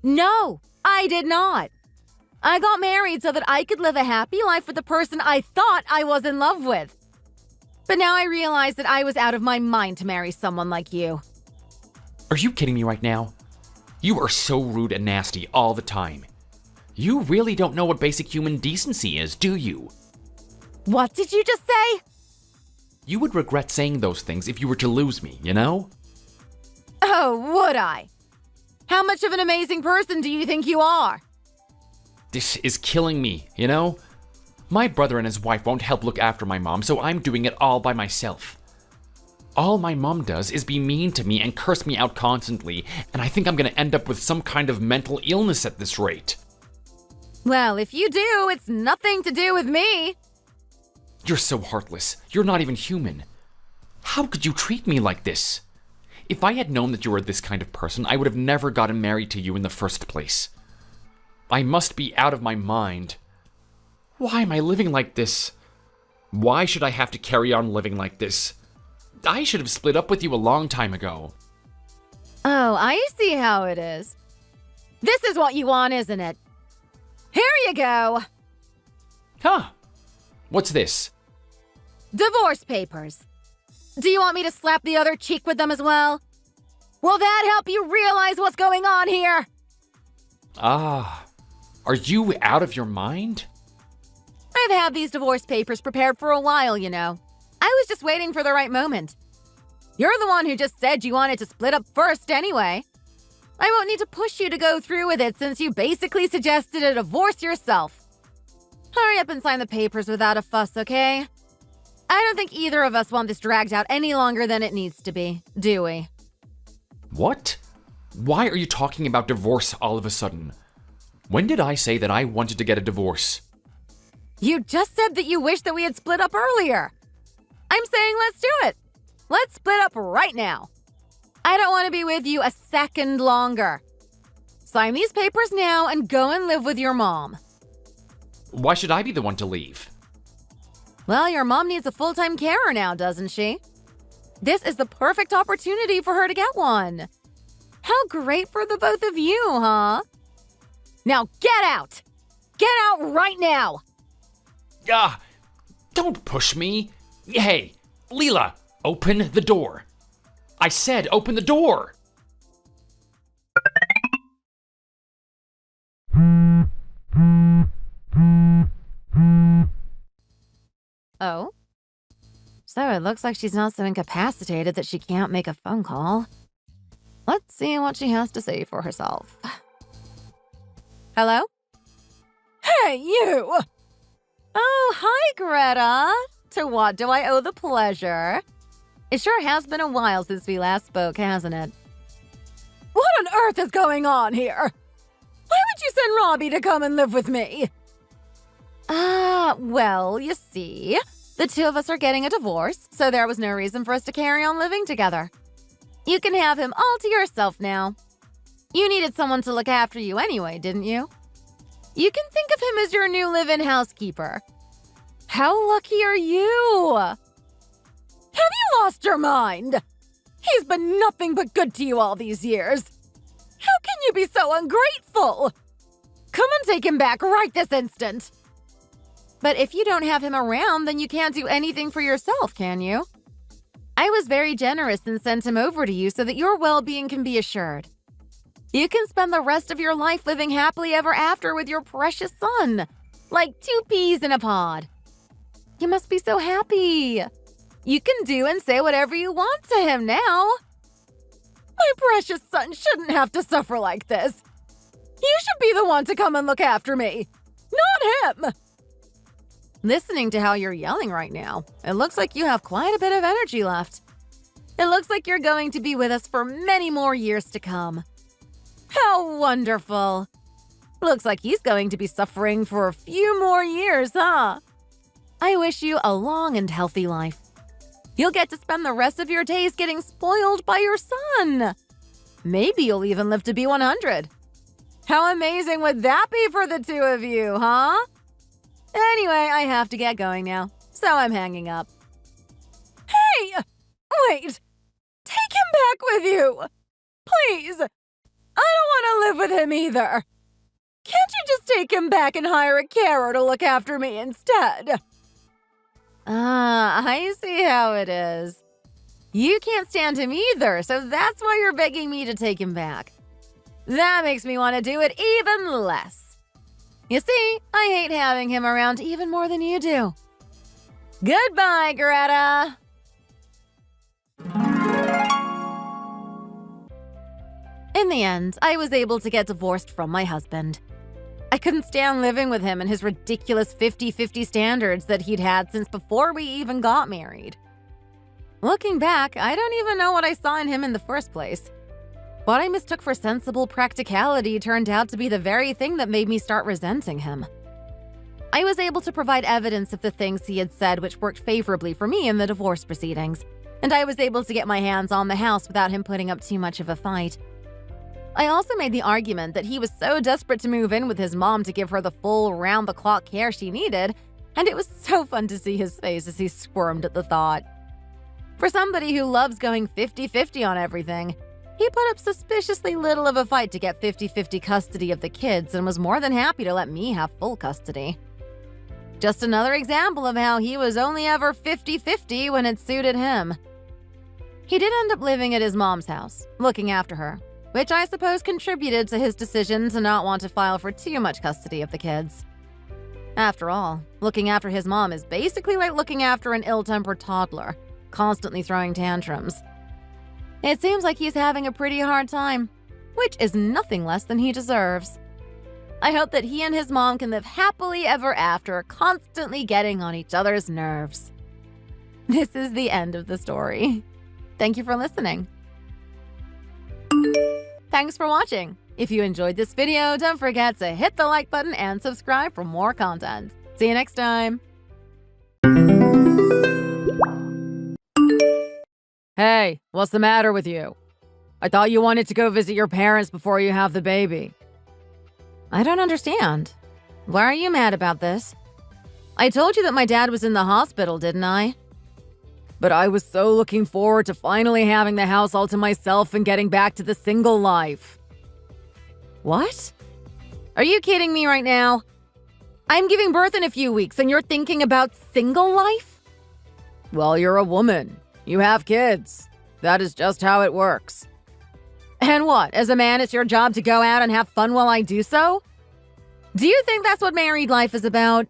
No, I did not. I got married so that I could live a happy life with the person I thought I was in love with. But now I realize that I was out of my mind to marry someone like you. Are you kidding me right now? You are so rude and nasty all the time. You really don't know what basic human decency is, do you? What did you just say? You would regret saying those things if you were to lose me, you know? Oh, would I? How much of an amazing person do you think you are? This is killing me, you know? My brother and his wife won't help look after my mom, so I'm doing it all by myself. All my mom does is be mean to me and curse me out constantly, and I think I'm gonna end up with some kind of mental illness at this rate. Well, if you do, it's nothing to do with me. You're so heartless. You're not even human. How could you treat me like this? If I had known that you were this kind of person, I would have never gotten married to you in the first place. I must be out of my mind. Why am I living like this? Why should I have to carry on living like this? I should have split up with you a long time ago. Oh, I see how it is. This is what you want, isn't it? Here you go. Huh. What's this? Divorce papers. Do you want me to slap the other cheek with them as well? Will that help you realize what's going on here? Ah. Are you out of your mind? I've had these divorce papers prepared for a while, you know. I was just waiting for the right moment. You're the one who just said you wanted to split up first anyway. I won't need to push you to go through with it since you basically suggested a divorce yourself. Hurry up and sign the papers without a fuss, okay? I don't think either of us want this dragged out any longer than it needs to be, do we? What? Why are you talking about divorce all of a sudden? When did I say that I wanted to get a divorce? You just said that you wish that we had split up earlier. I'm saying let's do it. Let's split up right now. I don't want to be with you a second longer. Sign these papers now and go and live with your mom. Why should I be the one to leave? Well, your mom needs a full-time carer now, doesn't she? This is the perfect opportunity for her to get one. How great for the both of you, huh? Now get out! Get out right now! Ah! Don't push me! Hey, Leela, open the door. I said open the door! Oh? So it looks like she's not so incapacitated that she can't make a phone call. Let's see what she has to say for herself. Hello? Hey, you! Oh, hi, Greta. To what do I owe the pleasure? It sure has been a while since we last spoke, hasn't it? What on earth is going on here? Why would you send Robbie to come and live with me? Well, you see, the two of us are getting a divorce, so there was no reason for us to carry on living together. You can have him all to yourself now. You needed someone to look after you anyway, didn't you? You can think of him as your new live-in housekeeper. How lucky are you? Have you lost your mind? He's been nothing but good to you all these years. How can you be so ungrateful? Come and take him back right this instant. But if you don't have him around, then you can't do anything for yourself, can you? I was very generous and sent him over to you so that your well-being can be assured. You can spend the rest of your life living happily ever after with your precious son. like 2 peas in a pod. You must be so happy. You can do and say whatever you want to him now. My precious son shouldn't have to suffer like this. You should be the one to come and look after me, not him. Listening to how you're yelling right now, it looks like you have quite a bit of energy left. It looks like you're going to be with us for many more years to come. How wonderful. Looks like he's going to be suffering for a few more years, huh? I wish you a long and healthy life. You'll get to spend the rest of your days getting spoiled by your son. Maybe you'll even live to be 100. How amazing would that be for the two of you, huh? Anyway, I have to get going now, so I'm hanging up. Hey! Wait! Take him back with you! Please! I don't want to live with him either. Can't you just take him back and hire a carer to look after me instead? I see how it is. You can't stand him either, so that's why you're begging me to take him back. That makes me want to do it even less. You see, I hate having him around even more than you do. Goodbye, Greta! In the end, I was able to get divorced from my husband. I couldn't stand living with him and his ridiculous 50-50 standards that he'd had since before we even got married. Looking back, I don't even know what I saw in him in the first place. What I mistook for sensible practicality turned out to be the very thing that made me start resenting him. I was able to provide evidence of the things he had said which worked favorably for me in the divorce proceedings, and I was able to get my hands on the house without him putting up too much of a fight. I also made the argument that he was so desperate to move in with his mom to give her the full round-the-clock care she needed, and it was so fun to see his face as he squirmed at the thought. For somebody who loves going 50-50 on everything, he put up suspiciously little of a fight to get 50-50 custody of the kids and was more than happy to let me have full custody. Just another example of how he was only ever 50-50 when it suited him. He did end up living at his mom's house, looking after her, which I suppose contributed to his decision to not want to file for too much custody of the kids. After all, looking after his mom is basically like looking after an ill-tempered toddler, constantly throwing tantrums. It seems like he's having a pretty hard time, which is nothing less than he deserves. I hope that he and his mom can live happily ever after, constantly getting on each other's nerves. This is the end of the story. Thank you for listening. Thanks for watching. If you enjoyed this video, don't forget to hit the like button and subscribe for more content. See you next time. Hey, what's the matter with you? I thought you wanted to go visit your parents before you have the baby. I don't understand. Why are you mad about this? I told you that my dad was in the hospital, didn't I? But I was so looking forward to finally having the house all to myself and getting back to the single life. What? Are you kidding me right now? I'm giving birth in a few weeks and you're thinking about single life? Well, you're a woman. You have kids. That is just how it works. And what, as a man, it's your job to go out and have fun while I do so? Do you think that's what married life is about?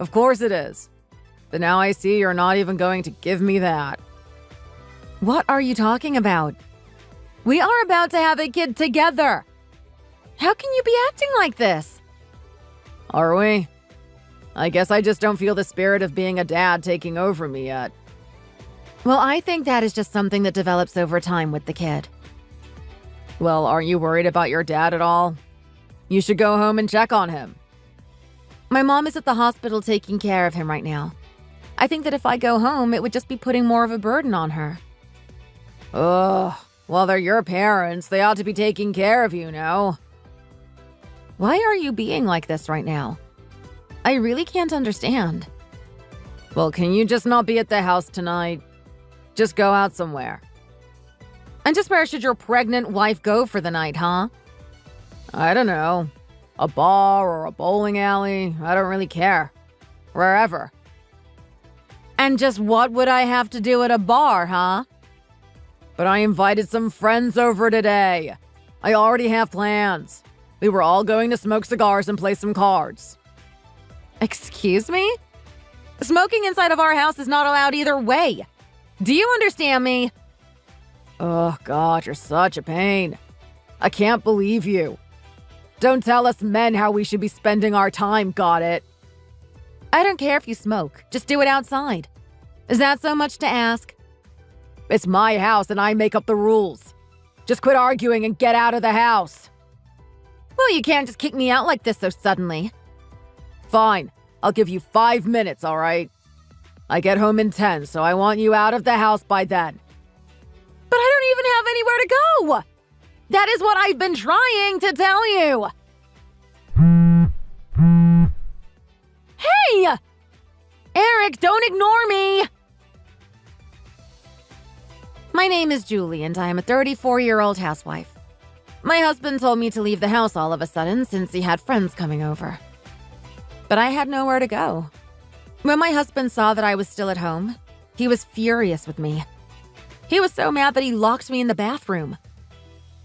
Of course it is. But now I see you're not even going to give me that. What are you talking about? We are about to have a kid together. How can you be acting like this? Are we? I guess I just don't feel the spirit of being a dad taking over me yet. Well, I think that is just something that develops over time with the kid. Well, aren't you worried about your dad at all? You should go home and check on him. My mom is at the hospital taking care of him right now. I think that if I go home, it would just be putting more of a burden on her. Ugh, well, they're your parents. They ought to be taking care of you, no? Why are you being like this right now? I really can't understand. Well, can you just not be at the house tonight? Just go out somewhere. And just where should your pregnant wife go for the night, huh? I don't know. A bar or a bowling alley. I don't really care. Wherever. And just what would I have to do at a bar, huh? But I invited some friends over today. I already have plans. We were all going to smoke cigars and play some cards. Excuse me? Smoking inside of our house is not allowed either way. Do you understand me? Oh, God, you're such a pain. I can't believe you. Don't tell us men how we should be spending our time, got it? I don't care if you smoke. Just do it outside. Is that so much to ask? It's my house and I make up the rules. Just quit arguing and get out of the house. Well, you can't just kick me out like this so suddenly. Fine. I'll give you 5 minutes, all right? I get home in 10, so I want you out of the house by then. But I don't even have anywhere to go! That is what I've been trying to tell you! Hey! Eric, don't ignore me! My name is Julie, and I am a 34-year-old housewife. My husband told me to leave the house all of a sudden since he had friends coming over. But I had nowhere to go. When my husband saw that I was still at home, he was furious with me. He was so mad that he locked me in the bathroom.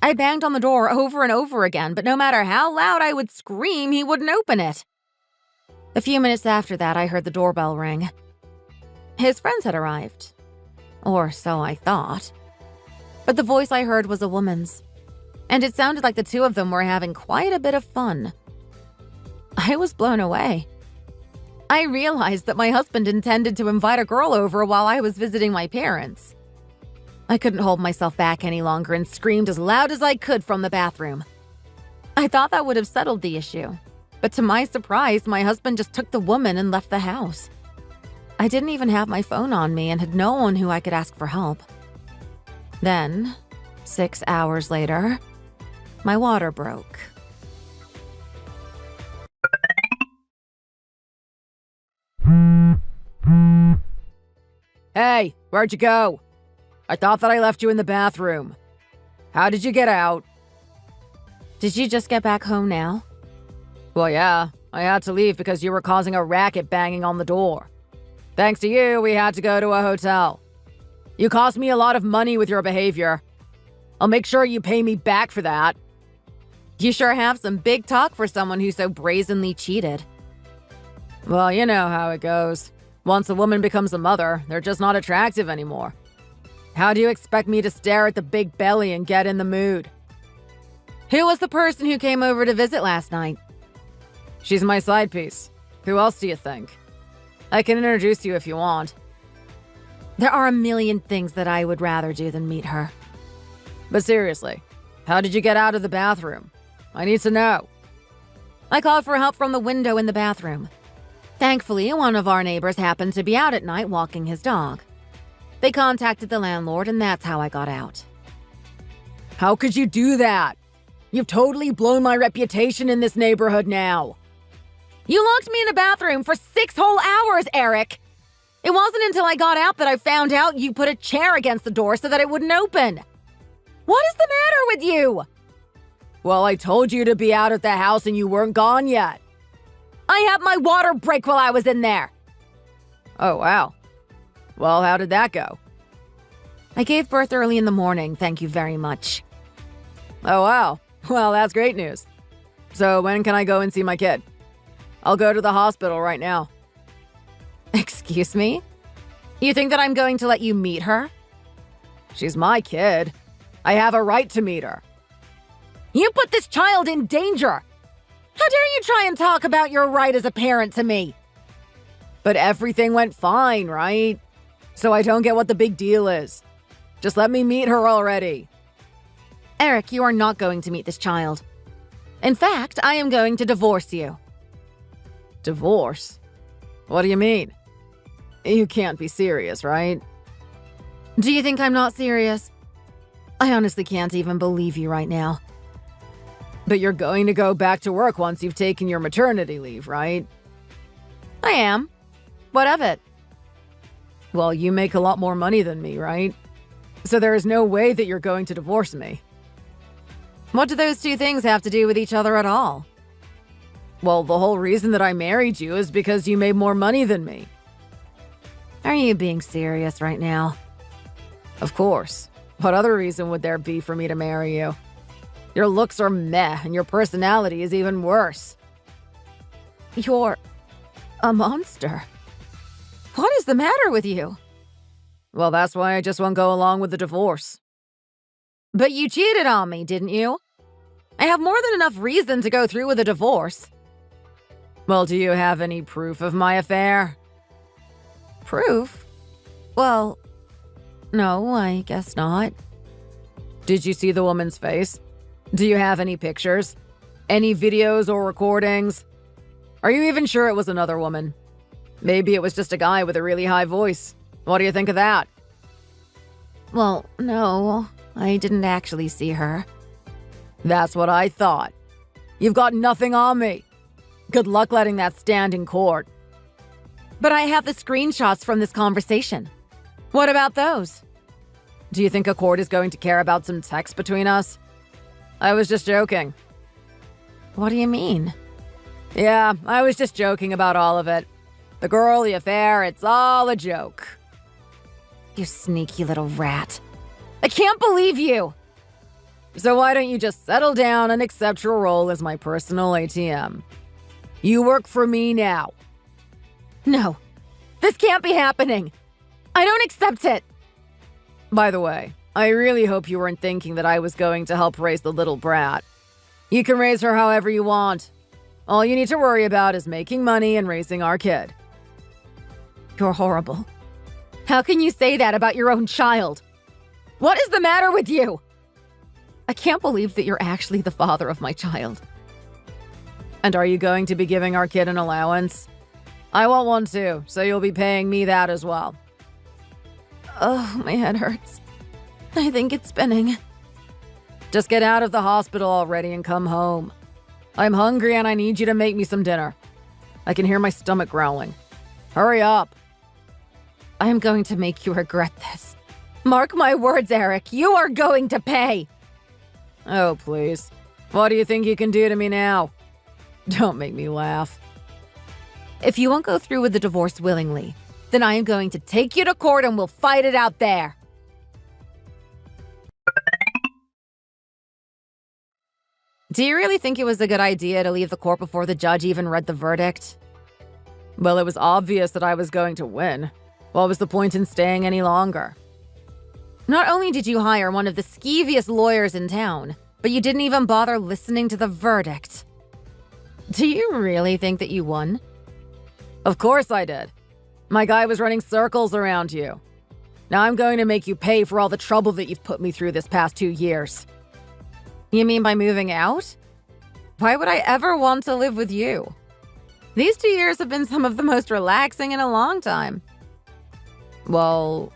I banged on the door over and over again, but no matter how loud I would scream, he wouldn't open it. A few minutes after that, I heard the doorbell ring. His friends had arrived. Or so I thought. But the voice I heard was a woman's. And it sounded like the two of them were having quite a bit of fun. I was blown away. I realized that my husband intended to invite a girl over while I was visiting my parents. I couldn't hold myself back any longer and screamed as loud as I could from the bathroom. I thought that would have settled the issue, but to my surprise, my husband just took the woman and left the house. I didn't even have my phone on me and had no one who I could ask for help. Then, 6 hours later, my water broke. Hey, where'd you go? I thought that I left you in the bathroom. How did you get out? Did you just get back home now? Well, yeah. I had to leave because you were causing a racket banging on the door. Thanks to you, we had to go to a hotel. You cost me a lot of money with your behavior. I'll make sure you pay me back for that. You sure have some big talk for someone who so brazenly cheated. Well, you know how it goes. Once a woman becomes a mother, they're just not attractive anymore. How do you expect me to stare at the big belly and get in the mood? Who was the person who came over to visit last night? She's my side piece. Who else do you think? I can introduce you if you want. There are a million things that I would rather do than meet her. But seriously, how did you get out of the bathroom? I need to know. I called for help from the window in the bathroom. Thankfully, one of our neighbors happened to be out at night walking his dog. They contacted the landlord, and that's how I got out. How could you do that? You've totally blown my reputation in this neighborhood now. You locked me in a bathroom for 6 whole hours, Eric. It wasn't until I got out that I found out you put a chair against the door so that it wouldn't open. What is the matter with you? Well, I told you to be out of the house and you weren't gone yet. I had my water break while I was in there. Oh, wow. Well, how did that go? I gave birth early in the morning, thank you very much. Oh, wow. Well, that's great news. So when can I go and see my kid? I'll go to the hospital right now. Excuse me? You think that I'm going to let you meet her? She's my kid. I have a right to meet her. You put this child in danger! How dare you try and talk about your right as a parent to me? But everything went fine, right? So I don't get what the big deal is. Just let me meet her already. Eric, you are not going to meet this child. In fact, I am going to divorce you. Divorce? What do you mean? You can't be serious, right? Do you think I'm not serious? I honestly can't even believe you right now. But you're going to go back to work once you've taken your maternity leave, right? I am. What of it? Well, you make a lot more money than me, right? So there is no way that you're going to divorce me. What do those two things have to do with each other at all? Well, the whole reason that I married you is because you made more money than me. Are you being serious right now? Of course. What other reason would there be for me to marry you? Your looks are meh, and your personality is even worse. You're A monster? What is the matter with you? Well, that's why I just won't go along with the divorce. But you cheated on me, didn't you? I have more than enough reason to go through with a divorce. Well, do you have any proof of my affair? Proof? Well, no, I guess not. Did you see the woman's face? Do you have any pictures? Any videos or recordings? Are you even sure it was another woman? Maybe it was just a guy with a really high voice. What do you think of that? Well, no, I didn't actually see her. That's what I thought. You've got nothing on me. Good luck letting that stand in court. But I have the screenshots from this conversation. What about those? Do you think a court is going to care about some text between us? I was just joking. What do you mean? Yeah, I was just joking about all of it. The girl, the affair, it's all a joke. You sneaky little rat. I can't believe you! So why don't you just settle down and accept your role as my personal ATM? You work for me now. No, this can't be happening. I don't accept it. By the way, I really hope you weren't thinking that I was going to help raise the little brat. You can raise her however you want. All you need to worry about is making money and raising our kid. You're horrible. How can you say that about your own child? What is the matter with you? I can't believe that you're actually the father of my child. And are you going to be giving our kid an allowance? I want one too, so you'll be paying me that as well. Oh, my head hurts. I think it's spinning. Just get out of the hospital already and come home. I'm hungry and I need you to make me some dinner. I can hear my stomach growling. Hurry up. I am going to make you regret this. Mark my words, Eric. You are going to pay. Oh, please. What do you think you can do to me now? Don't make me laugh. If you won't go through with the divorce willingly, then I am going to take you to court and we'll fight it out there. Do you really think it was a good idea to leave the court before the judge even read the verdict? Well, it was obvious that I was going to win. What was the point in staying any longer? Not only did you hire one of the skeeviest lawyers in town, but you didn't even bother listening to the verdict. Do you really think that you won? Of course I did. My guy was running circles around you. Now I'm going to make you pay for all the trouble that you've put me through this past 2 years. You mean by moving out? Why would I ever want to live with you? These 2 years have been some of the most relaxing in a long time. Well,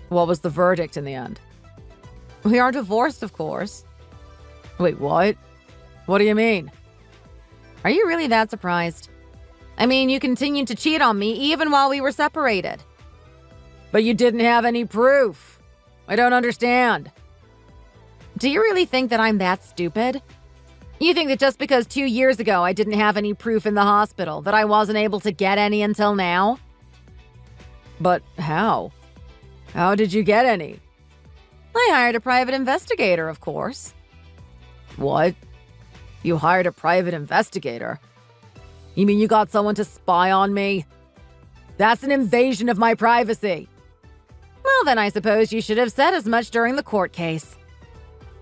what was the verdict in the end? We are divorced, of course. Wait, what? What do you mean? Are you really that surprised? I mean, you continued to cheat on me even while we were separated. But you didn't have any proof. I don't understand. Do you really think that I'm that stupid? You think that just because 2 years ago I didn't have any proof in the hospital, that I wasn't able to get any until now? But how? How did you get any? I hired a private investigator, of course. What? You hired a private investigator? You mean you got someone to spy on me? That's an invasion of my privacy. Well, then I suppose you should have said as much during the court case.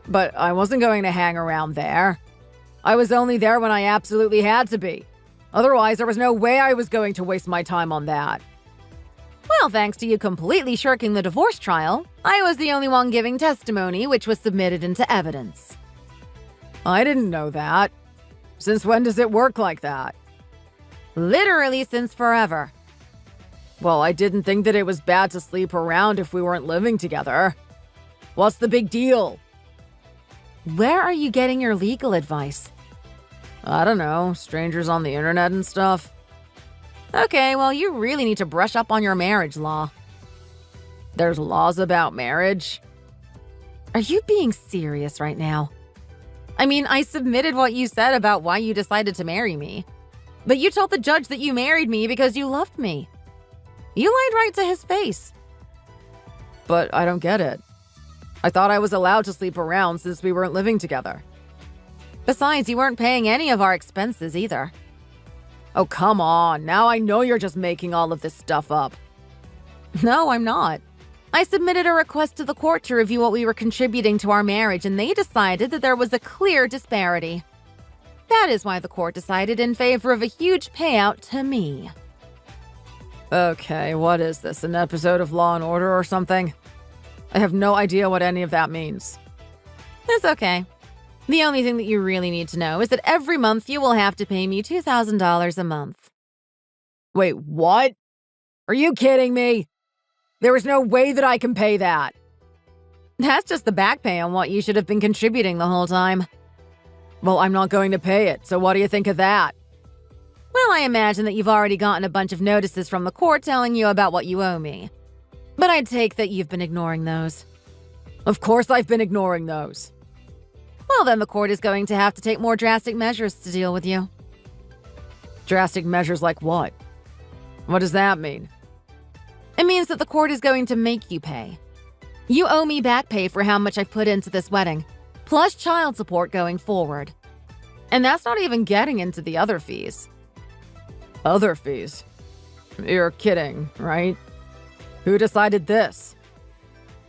But I wasn't going to hang around there. I was only there when I absolutely had to be. Otherwise, there was no way I was going to waste my time on that. Well, thanks to you completely shirking the divorce trial, I was the only one giving testimony, which was submitted into evidence. I didn't know that. Since when does it work like that? Literally since forever. Well, I didn't think that it was bad to sleep around if we weren't living together. What's the big deal? Where are you getting your legal advice? I don't know, strangers on the internet and stuff. Okay, well, you really need to brush up on your marriage law. There's laws about marriage? Are you being serious right now? I mean, I submitted what you said about why you decided to marry me. But you told the judge that you married me because you loved me. You lied right to his face. But I don't get it. I thought I was allowed to sleep around since we weren't living together. Besides, you weren't paying any of our expenses either. Oh, come on. Now I know you're just making all of this stuff up. No, I'm not. I submitted a request to the court to review what we were contributing to our marriage, and they decided that there was a clear disparity. That is why the court decided in favor of a huge payout to me. Okay, what is this? An episode of Law & Order or something? I have no idea what any of that means. It's okay. The only thing that you really need to know is that every month you will have to pay me $2,000 a month. Wait, what? Are you kidding me? There is no way that I can pay that. That's just the back pay on what you should have been contributing the whole time. Well, I'm not going to pay it, so what do you think of that? Well, I imagine that you've already gotten a bunch of notices from the court telling you about what you owe me. But I'd take that you've been ignoring those. Of course I've been ignoring those. Well, then the court is going to have to take more drastic measures to deal with you. Drastic measures like what? What does that mean? It means that the court is going to make you pay. You owe me back pay for how much I've put into this wedding, plus child support going forward. And that's not even getting into the other fees. Other fees? You're kidding, right? Who decided this?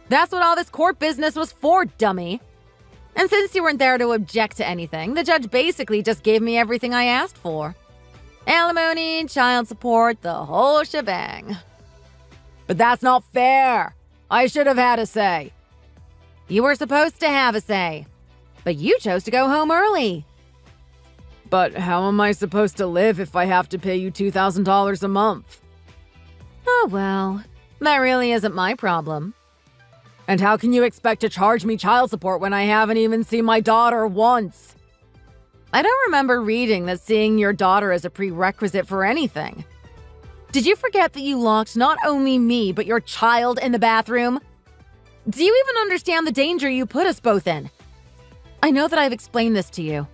That's what all this court business was for, dummy. And since you weren't there to object to anything, the judge basically just gave me everything I asked for. Alimony, child support, the whole shebang. But that's not fair. I should have had a say. You were supposed to have a say, but you chose to go home early. But how am I supposed to live if I have to pay you $2,000 a month? Oh well, that really isn't my problem. And how can you expect to charge me child support when I haven't even seen my daughter once? I don't remember reading that seeing your daughter is a prerequisite for anything. Did you forget that you locked not only me, but your child in the bathroom? Do you even understand the danger you put us both in? I know that I've explained this to you.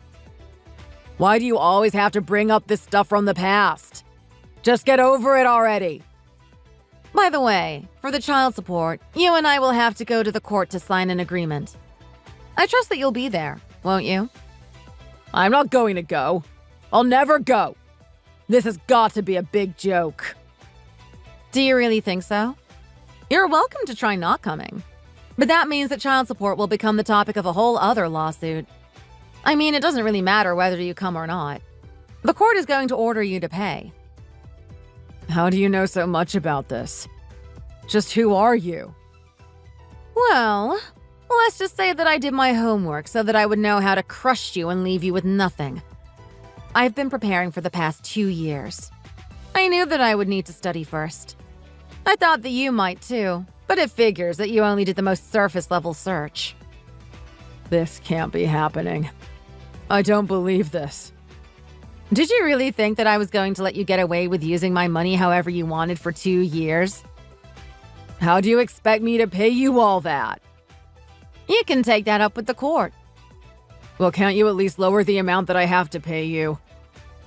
Why do you always have to bring up this stuff from the past? Just get over it already. By the way, for the child support, you and I will have to go to the court to sign an agreement. I trust that you'll be there, won't you? I'm not going to go. I'll never go. This has got to be a big joke. Do you really think so? You're welcome to try not coming. But that means that child support will become the topic of a whole other lawsuit. I mean, it doesn't really matter whether you come or not. The court is going to order you to pay. How do you know so much about this? Just who are you? Well, let's just say that I did my homework so that I would know how to crush you and leave you with nothing. I've been preparing for the past 2 years. I knew that I would need to study first. I thought that you might too, but it figures that you only did the most surface-level search. This can't be happening. I don't believe this. Did you really think that I was going to let you get away with using my money however you wanted for 2 years? How do you expect me to pay you all that? You can take that up with the court. Well, can't you at least lower the amount that I have to pay you?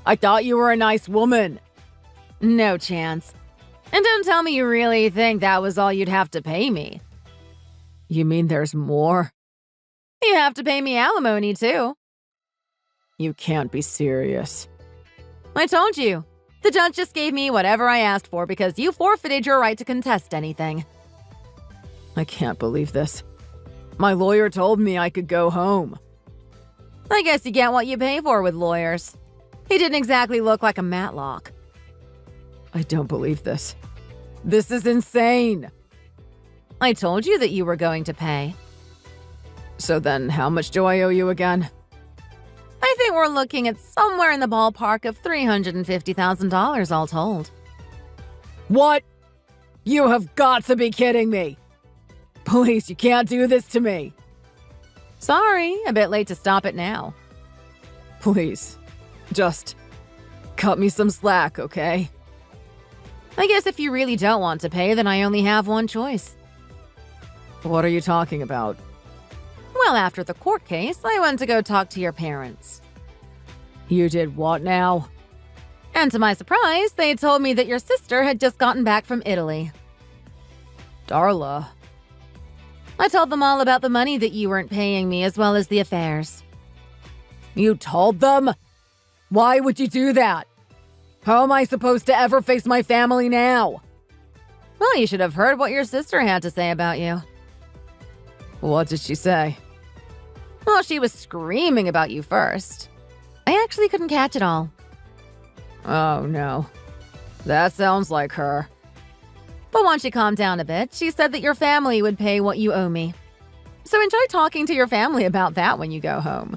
I thought you were a nice woman. No chance. And don't tell me you really think that was all you'd have to pay me. You mean there's more? You have to pay me alimony, too. You can't be serious. I told you. The judge just gave me whatever I asked for because you forfeited your right to contest anything. I can't believe this. My lawyer told me I could go home. I guess you get what you pay for with lawyers. He didn't exactly look like a Matlock. I don't believe this. This is insane. I told you that you were going to pay. So then, how much do I owe you again? I think we're looking at somewhere in the ballpark of $350,000 all told. What? You have got to be kidding me. Please, you can't do this to me. Sorry, a bit late to stop it now. Please, just cut me some slack, okay? I guess if you really don't want to pay, then I only have one choice. What are you talking about? Well, after the court case, I went to go talk to your parents. You did what now? And to my surprise, they told me that your sister had just gotten back from Italy. Darla. I told them all about the money that you weren't paying me as well as the affairs. You told them? Why would you do that? How am I supposed to ever face my family now? Well, you should have heard what your sister had to say about you. What did she say? Well, she was screaming about you first. I actually couldn't catch it all. Oh, no. That sounds like her. But once she calmed down a bit, she said that your family would pay what you owe me. So enjoy talking to your family about that when you go home.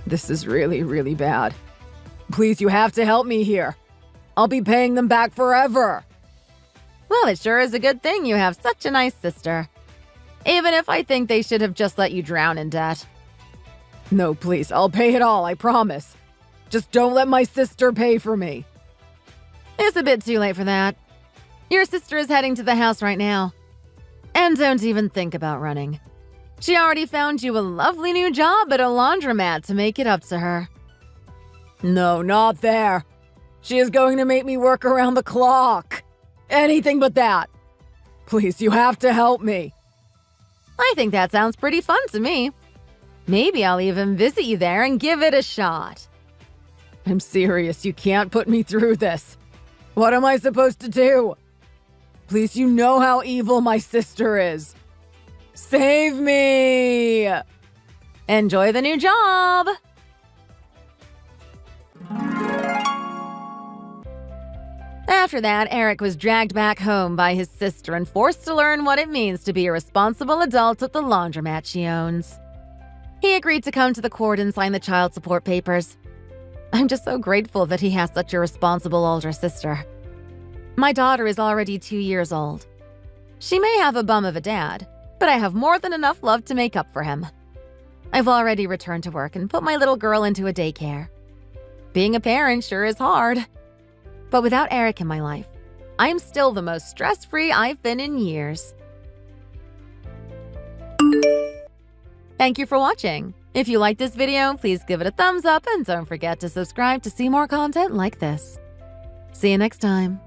This is really, really bad. Please, you have to help me here. I'll be paying them back forever. Well, it sure is a good thing you have such a nice sister. Even if I think they should have just let you drown in debt. No, please, I'll pay it all, I promise. Just don't let my sister pay for me. It's a bit too late for that. Your sister is heading to the house right now. And don't even think about running. She already found you a lovely new job at a laundromat to make it up to her. No, not there. She is going to make me work around the clock. Anything but that. Please, you have to help me. I think that sounds pretty fun to me. Maybe I'll even visit you there and give it a shot. I'm serious, you can't put me through this. What am I supposed to do? Please, you know how evil my sister is. Save me! Enjoy the new job! After that, Eric was dragged back home by his sister and forced to learn what it means to be a responsible adult at the laundromat she owns. He agreed to come to the court and sign the child support papers. I'm just so grateful that he has such a responsible older sister. My daughter is already 2 years old. She may have a bum of a dad, but I have more than enough love to make up for him. I've already returned to work and put my little girl into a daycare. Being a parent sure is hard. But without Eric in my life, I'm still the most stress-free I've been in years. Thank you for watching. If you liked this video, please give it a thumbs up and don't forget to subscribe to see more content like this. See you next time.